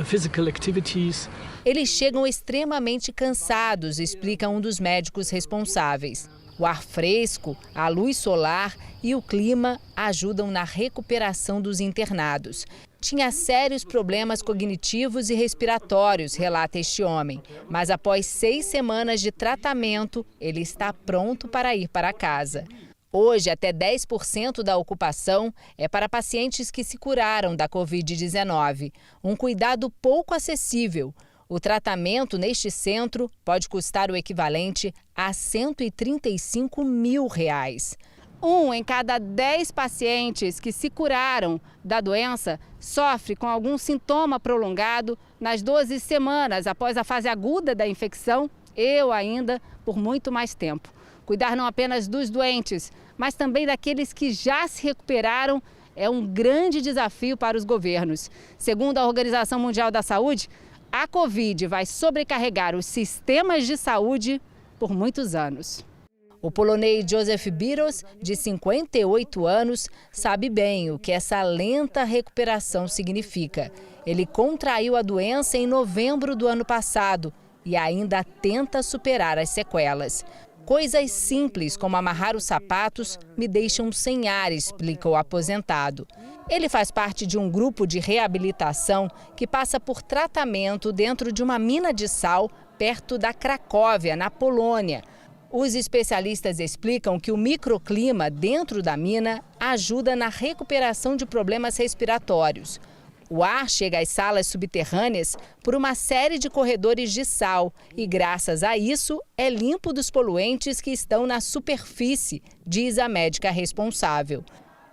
physical activities. Eles chegam extremamente cansados, explica um dos médicos responsáveis. O ar fresco, a luz solar e o clima ajudam na recuperação dos internados. Tinha sérios problemas cognitivos e respiratórios, relata este homem. Mas após 6 semanas de tratamento, ele está pronto para ir para casa. Hoje, até 10% da ocupação é para pacientes que se curaram da Covid-19. Um cuidado pouco acessível. O tratamento neste centro pode custar o equivalente a R$ 135 mil. 1 em cada 10 pacientes que se curaram da doença sofre com algum sintoma prolongado nas 12 semanas após a fase aguda da infecção ou ainda por muito mais tempo. Cuidar não apenas dos doentes, mas também daqueles que já se recuperaram é um grande desafio para os governos. Segundo a Organização Mundial da Saúde, a Covid vai sobrecarregar os sistemas de saúde por muitos anos. O polonês Joseph Biros, de 58 anos, sabe bem o que essa lenta recuperação significa. Ele contraiu a doença em novembro do ano passado e ainda tenta superar as sequelas. Coisas simples como amarrar os sapatos me deixam sem ar, explica o aposentado. Ele faz parte de um grupo de reabilitação que passa por tratamento dentro de uma mina de sal perto da Cracóvia, na Polônia. Os especialistas explicam que o microclima dentro da mina ajuda na recuperação de problemas respiratórios. O ar chega às salas subterrâneas por uma série de corredores de sal e, graças a isso, é limpo dos poluentes que estão na superfície, diz a médica responsável.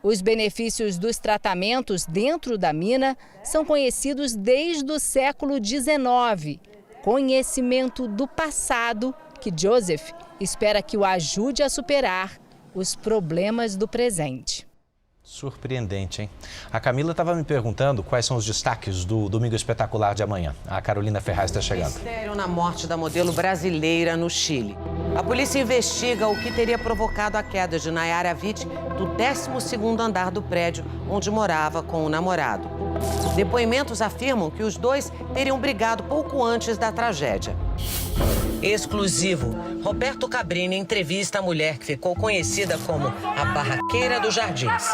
Os benefícios dos tratamentos dentro da mina são conhecidos desde o século XIX. Conhecimento do passado que Joseph espera que o ajude a superar os problemas do presente. Surpreendente, hein? A Camila estava me perguntando quais são os destaques do Domingo Espetacular de amanhã. A Carolina Ferraz está chegando. Mistério na morte da modelo brasileira no Chile. A polícia investiga o que teria provocado a queda de Nayara Witt do 12º andar do prédio onde morava com o namorado. Depoimentos afirmam que os dois teriam brigado pouco antes da tragédia. Exclusivo. Roberto Cabrini entrevista a mulher que ficou conhecida como a Barraqueira dos Jardins.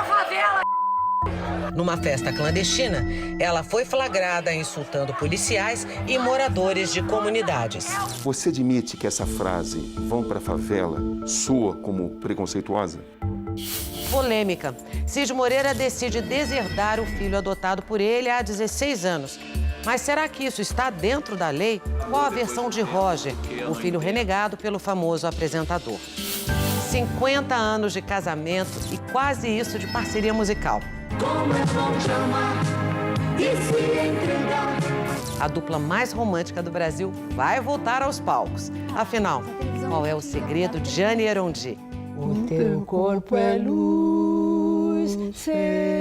Numa festa clandestina, ela foi flagrada insultando policiais e moradores de comunidades. Você admite que essa frase, vão pra favela, soa como preconceituosa? Polêmica. Cid Moreira decide deserdar o filho adotado por ele há 16 anos. Mas será que isso está dentro da lei? Qual a versão de Roger, o filho renegado pelo famoso apresentador? 50 anos de casamento e quase isso de parceria musical. Como é bom te amar e se entregar. A dupla mais romântica do Brasil vai voltar aos palcos. Afinal, qual é o segredo de Jane e Erondi? O teu corpo é luz, sedução.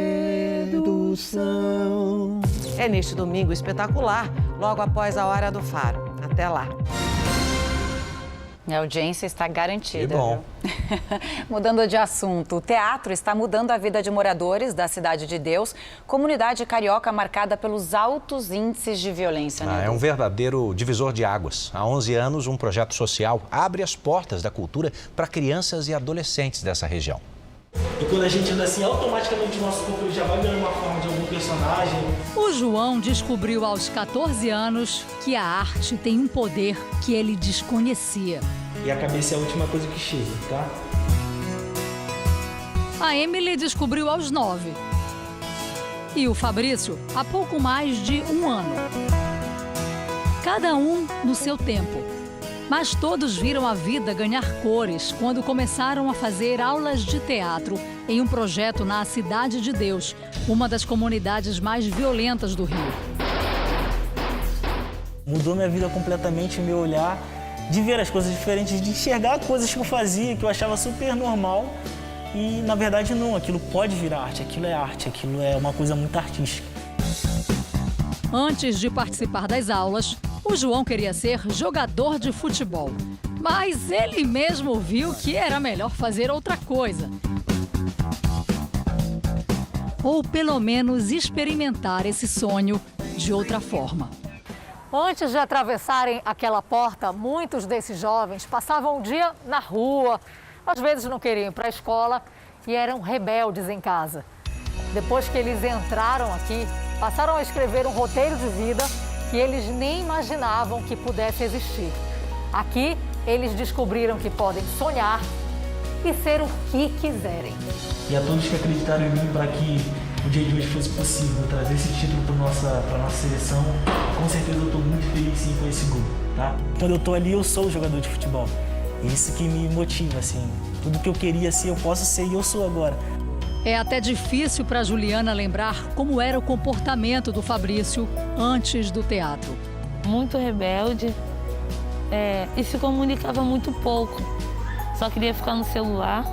É neste domingo espetacular, logo após a Hora do Faro. Até lá. A audiência está garantida. Que bom. Mudando de assunto, o teatro está mudando a vida de moradores da Cidade de Deus, comunidade carioca marcada pelos altos índices de violência. É um verdadeiro divisor de águas. Há 11 anos, um projeto social abre as portas da cultura para crianças e adolescentes dessa região. E quando a gente anda assim, automaticamente o nosso corpo já vai ganhando uma forma de algum personagem. O João descobriu aos 14 anos que a arte tem um poder que ele desconhecia. E a cabeça é a última coisa que chega, tá? A Emily descobriu aos 9. E o Fabrício há pouco mais de 1 ano. Cada um no seu tempo. Mas todos viram a vida ganhar cores quando começaram a fazer aulas de teatro em um projeto na Cidade de Deus, uma das comunidades mais violentas do Rio. Mudou minha vida completamente, meu olhar, de ver as coisas diferentes, de enxergar coisas que eu fazia, que eu achava super normal. E, na verdade, não. Aquilo pode virar arte, aquilo é uma coisa muito artística. Antes de participar das aulas, o João queria ser jogador de futebol, mas ele mesmo viu que era melhor fazer outra coisa. Ou pelo menos experimentar esse sonho de outra forma. Antes de atravessarem aquela porta, muitos desses jovens passavam o dia na rua, às vezes não queriam ir para a escola e eram rebeldes em casa. Depois que eles entraram aqui, passaram a escrever um roteiro de vida que eles nem imaginavam que pudesse existir. Aqui, eles descobriram que podem sonhar e ser o que quiserem. E a todos que acreditaram em mim para que o dia de hoje fosse possível trazer esse título para nossa seleção, com certeza eu estou muito feliz sim com esse gol, tá? Quando eu estou ali, eu sou jogador de futebol. E isso que me motiva, assim. Tudo que eu queria ser, eu posso ser e eu sou agora. É até difícil para Juliana lembrar como era o comportamento do Fabrício antes do teatro. Muito rebelde e se comunicava muito pouco. Só queria ficar no celular.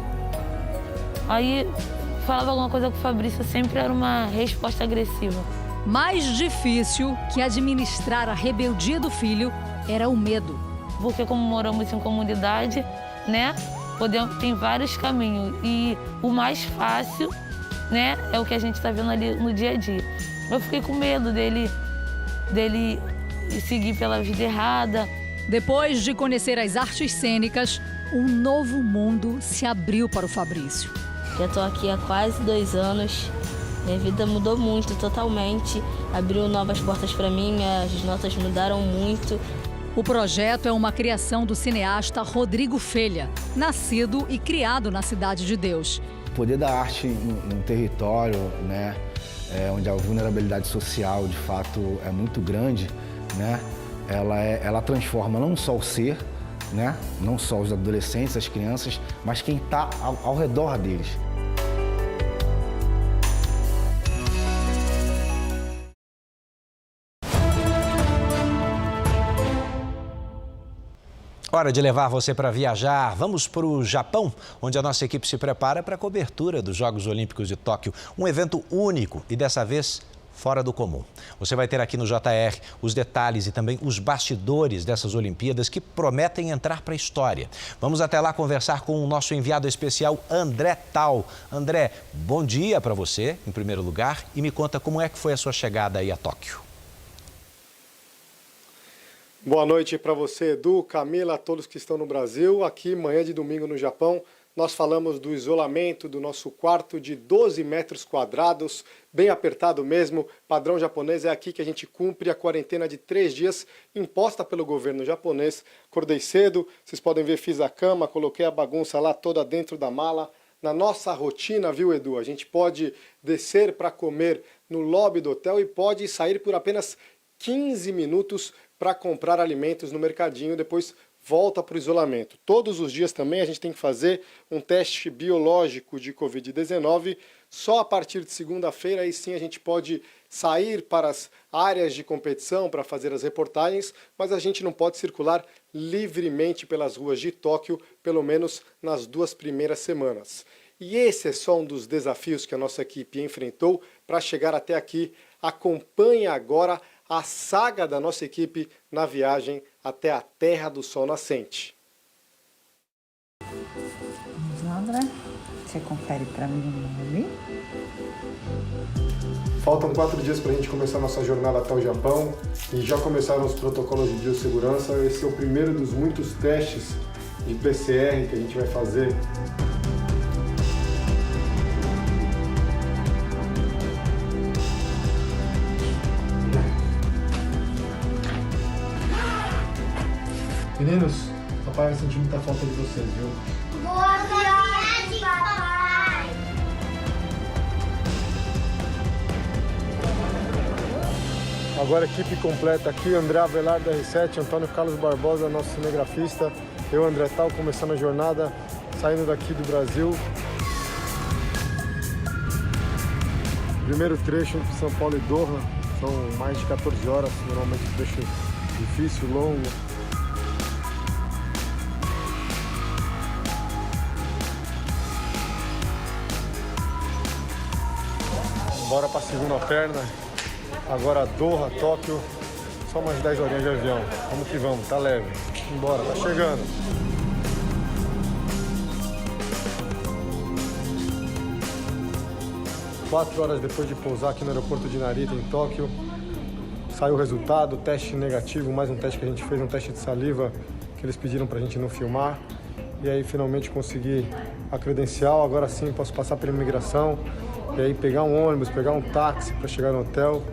Aí falava alguma coisa com o Fabrício, sempre era uma resposta agressiva. Mais difícil que administrar a rebeldia do filho era o medo. Porque como moramos em comunidade, né? Tem vários caminhos e o mais fácil, né, é o que a gente está vendo ali no dia a dia. Eu fiquei com medo dele seguir pela vida errada. Depois de conhecer as artes cênicas, um novo mundo se abriu para o Fabrício. Já estou aqui há quase 2 anos. Minha vida mudou muito, totalmente. Abriu novas portas para mim, as notas mudaram muito. O projeto é uma criação do cineasta Rodrigo Felha, nascido e criado na Cidade de Deus. O poder da arte em um território, né, onde a vulnerabilidade social de fato é muito grande, né? Ela transforma não só o ser, né? Não só os adolescentes, as crianças, mas quem está ao redor deles. Hora de levar você para viajar. Vamos para o Japão, onde a nossa equipe se prepara para a cobertura dos Jogos Olímpicos de Tóquio. Um evento único e dessa vez fora do comum. Você vai ter aqui no JR os detalhes e também os bastidores dessas Olimpíadas que prometem entrar para a história. Vamos até lá conversar com o nosso enviado especial, André Tal. André, bom dia para você, em primeiro lugar, e me conta como é que foi a sua chegada aí a Tóquio. Boa noite para você, Edu, Camila, a todos que estão no Brasil. Aqui, manhã de domingo no Japão, nós falamos do isolamento do nosso quarto de 12 metros quadrados, bem apertado mesmo, padrão japonês. É aqui que a gente cumpre a quarentena de 3 dias imposta pelo governo japonês. Acordei cedo, vocês podem ver, fiz a cama, coloquei a bagunça lá toda dentro da mala. Na nossa rotina, viu, Edu, a gente pode descer para comer no lobby do hotel e pode sair por apenas 15 minutos para comprar alimentos no mercadinho, depois volta para o isolamento. Todos os dias também a gente tem que fazer um teste biológico de Covid-19. Só a partir de segunda-feira aí sim a gente pode sair para as áreas de competição para fazer as reportagens, mas a gente não pode circular livremente pelas ruas de Tóquio, pelo menos nas 2 primeiras semanas. E esse é só um dos desafios que a nossa equipe enfrentou para chegar até aqui. Acompanhe agora a saga da nossa equipe na viagem até a Terra do Sol Nascente. Vamos lá, André. Você confere para mim o nome. Faltam 4 dias para a gente começar a nossa jornada até o Japão e já começaram os protocolos de biossegurança. Esse é o primeiro dos muitos testes de PCR que a gente vai fazer. Meninos, papai vai sentir muita falta de vocês, viu? Boa viagem, papai! Agora a equipe completa aqui, André Avelar da R7, Antônio Carlos Barbosa, nosso cinegrafista, eu, André Tal, começando a jornada, saindo daqui do Brasil. Primeiro trecho entre São Paulo e Doha, são mais de 14 horas, normalmente um trecho difícil, longo. Bora para a segunda perna, agora Doha, Tóquio, só mais 10 horinhas de avião. Vamos que vamos, tá leve. Bora, tá chegando. Quatro horas depois de pousar aqui no aeroporto de Narita, em Tóquio, saiu o resultado, teste negativo, mais um teste que a gente fez, um teste de saliva que eles pediram pra gente não filmar. E aí finalmente consegui a credencial, agora sim posso passar pela imigração. E aí pegar um ônibus, pegar um táxi para chegar no hotel.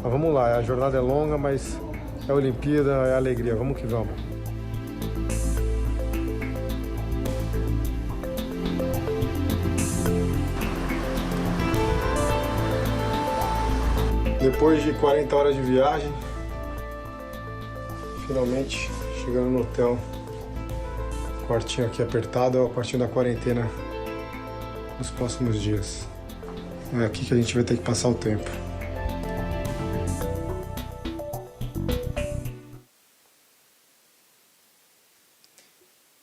Mas vamos lá, a jornada é longa, mas é a Olimpíada, é a alegria. Vamos que vamos. Depois de 40 horas de viagem, finalmente chegando no hotel. Quartinho aqui apertado, é o quartinho da quarentena nos próximos dias. É aqui que a gente vai ter que passar o tempo.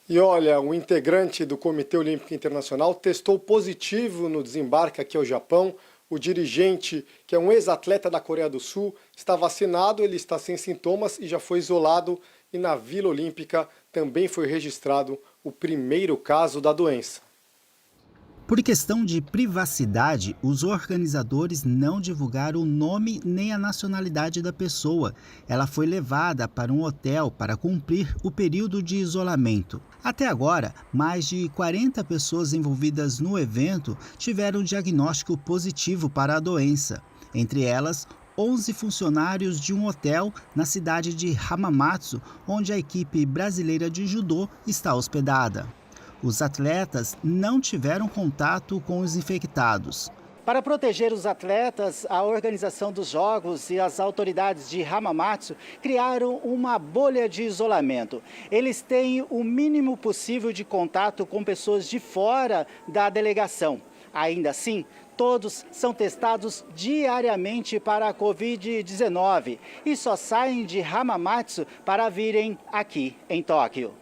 E olha, o integrante do Comitê Olímpico Internacional testou positivo no desembarque aqui ao Japão. O dirigente, que é um ex-atleta da Coreia do Sul, está vacinado, ele está sem sintomas e já foi isolado. E na Vila Olímpica também foi registrado o primeiro caso da doença. Por questão de privacidade, os organizadores não divulgaram o nome nem a nacionalidade da pessoa. Ela foi levada para um hotel para cumprir o período de isolamento. Até agora, mais de 40 pessoas envolvidas no evento tiveram diagnóstico positivo para a doença. Entre elas, 11 funcionários de um hotel na cidade de Hamamatsu, onde a equipe brasileira de judô está hospedada. Os atletas não tiveram contato com os infectados. Para proteger os atletas, a organização dos Jogos e as autoridades de Hamamatsu criaram uma bolha de isolamento. Eles têm o mínimo possível de contato com pessoas de fora da delegação. Ainda assim, todos são testados diariamente para a Covid-19 e só saem de Hamamatsu para virem aqui em Tóquio.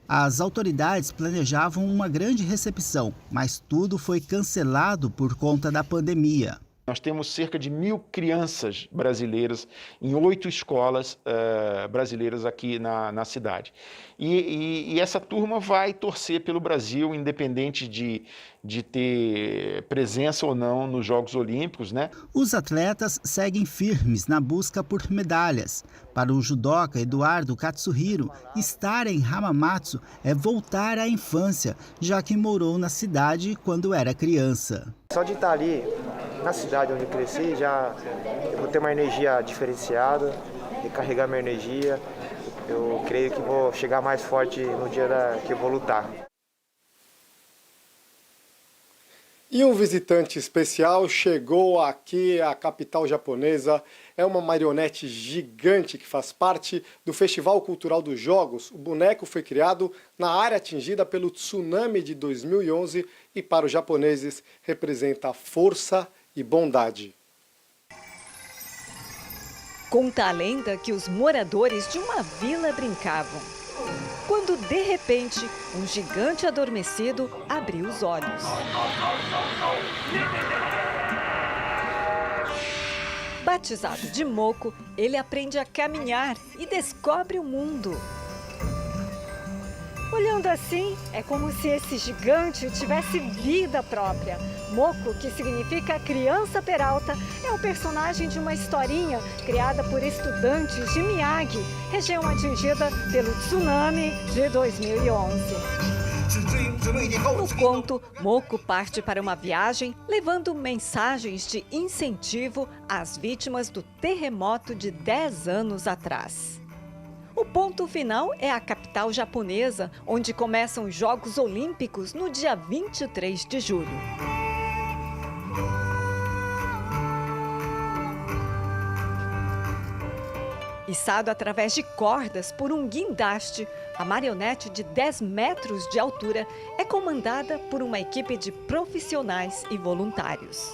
As autoridades planejavam uma grande recepção, mas tudo foi cancelado por conta da pandemia. Nós temos cerca de 1.000 crianças brasileiras em 8 escolas brasileiras aqui na cidade. E essa turma vai torcer pelo Brasil, independente de ter presença ou não nos Jogos Olímpicos, né? Os atletas seguem firmes na busca por medalhas. Para o judoca Eduardo Katsuhiro, estar em Hamamatsu é voltar à infância, já que morou na cidade quando era criança. Só de estar ali na cidade onde eu cresci, eu vou ter uma energia diferenciada, recarregar minha energia. Eu creio que vou chegar mais forte no dia que eu vou lutar. E um visitante especial chegou aqui à capital japonesa. É uma marionete gigante que faz parte do Festival Cultural dos Jogos. O boneco foi criado na área atingida pelo tsunami de 2011 e, para os japoneses, representa força e bondade. Conta a lenda que os moradores de uma vila brincavam, quando de repente um gigante adormecido abriu os olhos. Batizado de Moko, ele aprende a caminhar e descobre o mundo. Olhando assim, é como se esse gigante tivesse vida própria. Moko, que significa criança peralta, é o personagem de uma historinha criada por estudantes de Miyagi, região atingida pelo tsunami de 2011. No conto, Moko parte para uma viagem levando mensagens de incentivo às vítimas do terremoto de 10 anos atrás. O ponto final é a capital japonesa, onde começam os Jogos Olímpicos no dia 23 de julho. Içado através de cordas por um guindaste, a marionete de 10 metros de altura é comandada por uma equipe de profissionais e voluntários.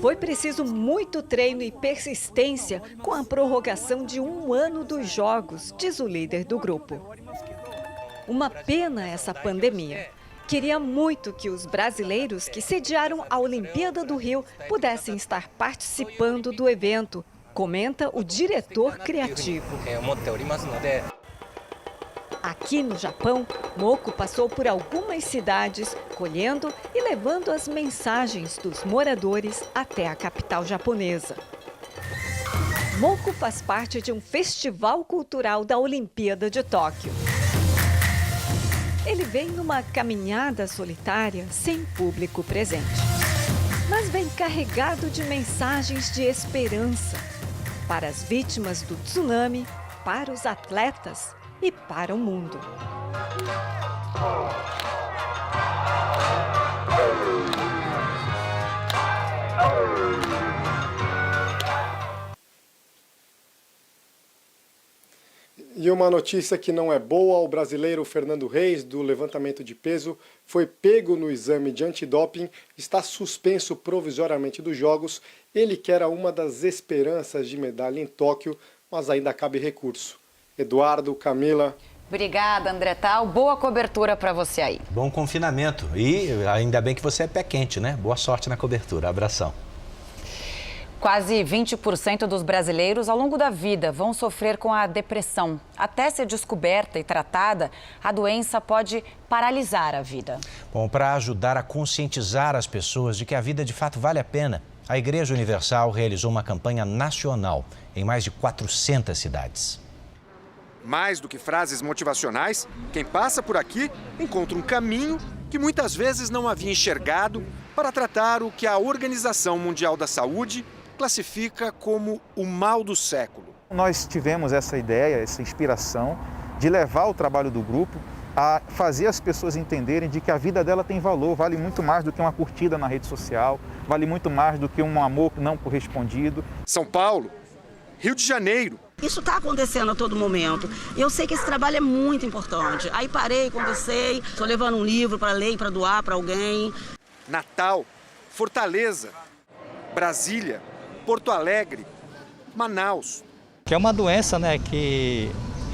Foi preciso muito treino e persistência com a prorrogação de 1 ano dos Jogos, diz o líder do grupo. Uma pena essa pandemia. Queria muito que os brasileiros que sediaram a Olimpíada do Rio pudessem estar participando do evento, comenta o diretor criativo. Aqui no Japão, Moko passou por algumas cidades, colhendo e levando as mensagens dos moradores até a capital japonesa. Moko faz parte de um festival cultural da Olimpíada de Tóquio. Ele vem numa caminhada solitária, sem público presente. Mas vem carregado de mensagens de esperança para as vítimas do tsunami, para os atletas e para o mundo. E uma notícia que não é boa: o brasileiro Fernando Reis, do levantamento de peso, foi pego no exame de antidoping, está suspenso provisoriamente dos Jogos. Ele que era uma das esperanças de medalha em Tóquio, mas ainda cabe recurso. Eduardo, Camila. Obrigada, André Tal. Boa cobertura para você aí. Bom confinamento. E ainda bem que você é pé quente, né? Boa sorte na cobertura. Abração. Quase 20% dos brasileiros ao longo da vida vão sofrer com a depressão. Até ser descoberta e tratada, a doença pode paralisar a vida. Bom, para ajudar a conscientizar as pessoas de que a vida de fato vale a pena, a Igreja Universal realizou uma campanha nacional em mais de 400 cidades. Mais do que frases motivacionais, quem passa por aqui encontra um caminho que muitas vezes não havia enxergado para tratar o que a Organização Mundial da Saúde classifica como o mal do século. Nós tivemos essa ideia, essa inspiração de levar o trabalho do grupo a fazer as pessoas entenderem de que a vida dela tem valor, vale muito mais do que uma curtida na rede social, vale muito mais do que um amor não correspondido. São Paulo, Rio de Janeiro. Isso está acontecendo a todo momento. Eu sei que esse trabalho é muito importante. Aí parei, conversei, estou levando um livro para ler, para doar para alguém. Natal, Fortaleza, Brasília, Porto Alegre, Manaus. Que é uma doença, né, que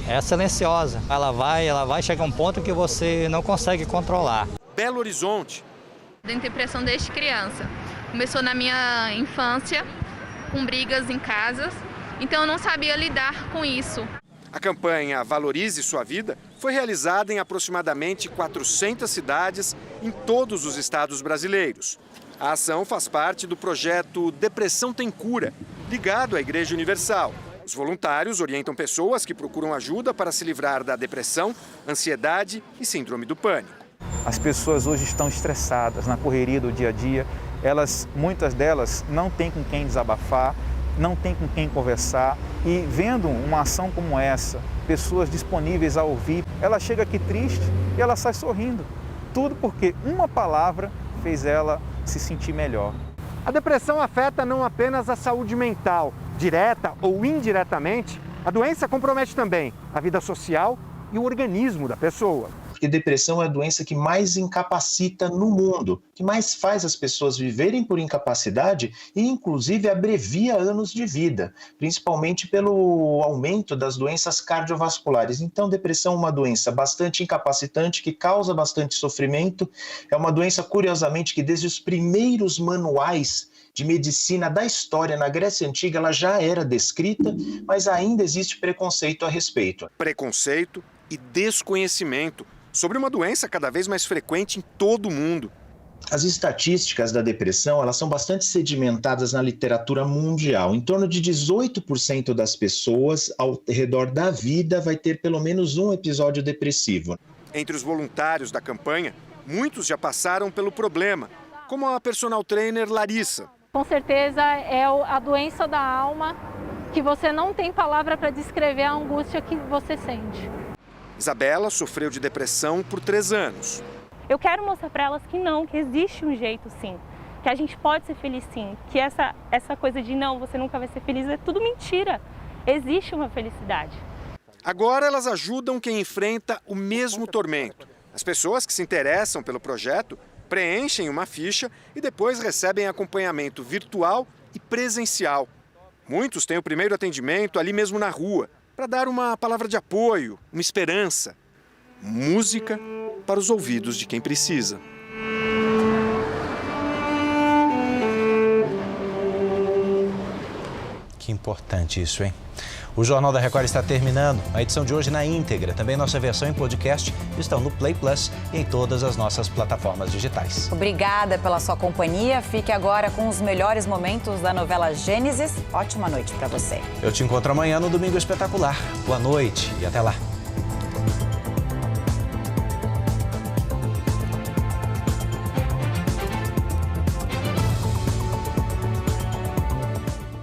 é silenciosa. Ela vai chegar a um ponto que você não consegue controlar. Belo Horizonte. Tenho depressão desde criança. Começou na minha infância, com brigas em casas, então eu não sabia lidar com isso. A campanha Valorize Sua Vida foi realizada em aproximadamente 400 cidades em todos os estados brasileiros. A ação faz parte do projeto Depressão Tem Cura, ligado à Igreja Universal. Os voluntários orientam pessoas que procuram ajuda para se livrar da depressão, ansiedade e síndrome do pânico. As pessoas hoje estão estressadas na correria do dia a dia. Muitas delas não têm com quem desabafar, não têm com quem conversar. E vendo uma ação como essa, pessoas disponíveis a ouvir, ela chega aqui triste e ela sai sorrindo. Tudo porque uma palavra fez ela se sentir melhor. A depressão afeta não apenas a saúde mental, direta ou indiretamente, a doença compromete também a vida social e o organismo da pessoa. Porque depressão é a doença que mais incapacita no mundo, que mais faz as pessoas viverem por incapacidade e, inclusive, abrevia anos de vida, principalmente pelo aumento das doenças cardiovasculares. Então, depressão é uma doença bastante incapacitante, que causa bastante sofrimento. É uma doença, curiosamente, que desde os primeiros manuais de medicina da história na Grécia Antiga, ela já era descrita, mas ainda existe preconceito a respeito. Preconceito e desconhecimento sobre uma doença cada vez mais frequente em todo o mundo. As estatísticas da depressão, elas são bastante sedimentadas na literatura mundial. Em torno de 18% das pessoas ao redor da vida vai ter pelo menos um episódio depressivo. Entre os voluntários da campanha, muitos já passaram pelo problema, como a personal trainer Larissa. Com certeza é a doença da alma, que você não tem palavra para descrever a angústia que você sente. Isabela sofreu de depressão por 3 anos. Eu quero mostrar para elas que não, que existe um jeito sim, que a gente pode ser feliz sim, que essa coisa de não, você nunca vai ser feliz, é tudo mentira. Existe uma felicidade. Agora elas ajudam quem enfrenta o mesmo tormento. As pessoas que se interessam pelo projeto preenchem uma ficha e depois recebem acompanhamento virtual e presencial. Muitos têm o primeiro atendimento ali mesmo na rua, para dar uma palavra de apoio, uma esperança. Música para os ouvidos de quem precisa. Que importante isso, hein? O Jornal da Record está terminando. A edição de hoje na íntegra, também nossa versão em podcast, estão no Play Plus e em todas as nossas plataformas digitais. Obrigada pela sua companhia. Fique agora com os melhores momentos da novela Gênesis. Ótima noite para você. Eu te encontro amanhã no Domingo Espetacular. Boa noite e até lá.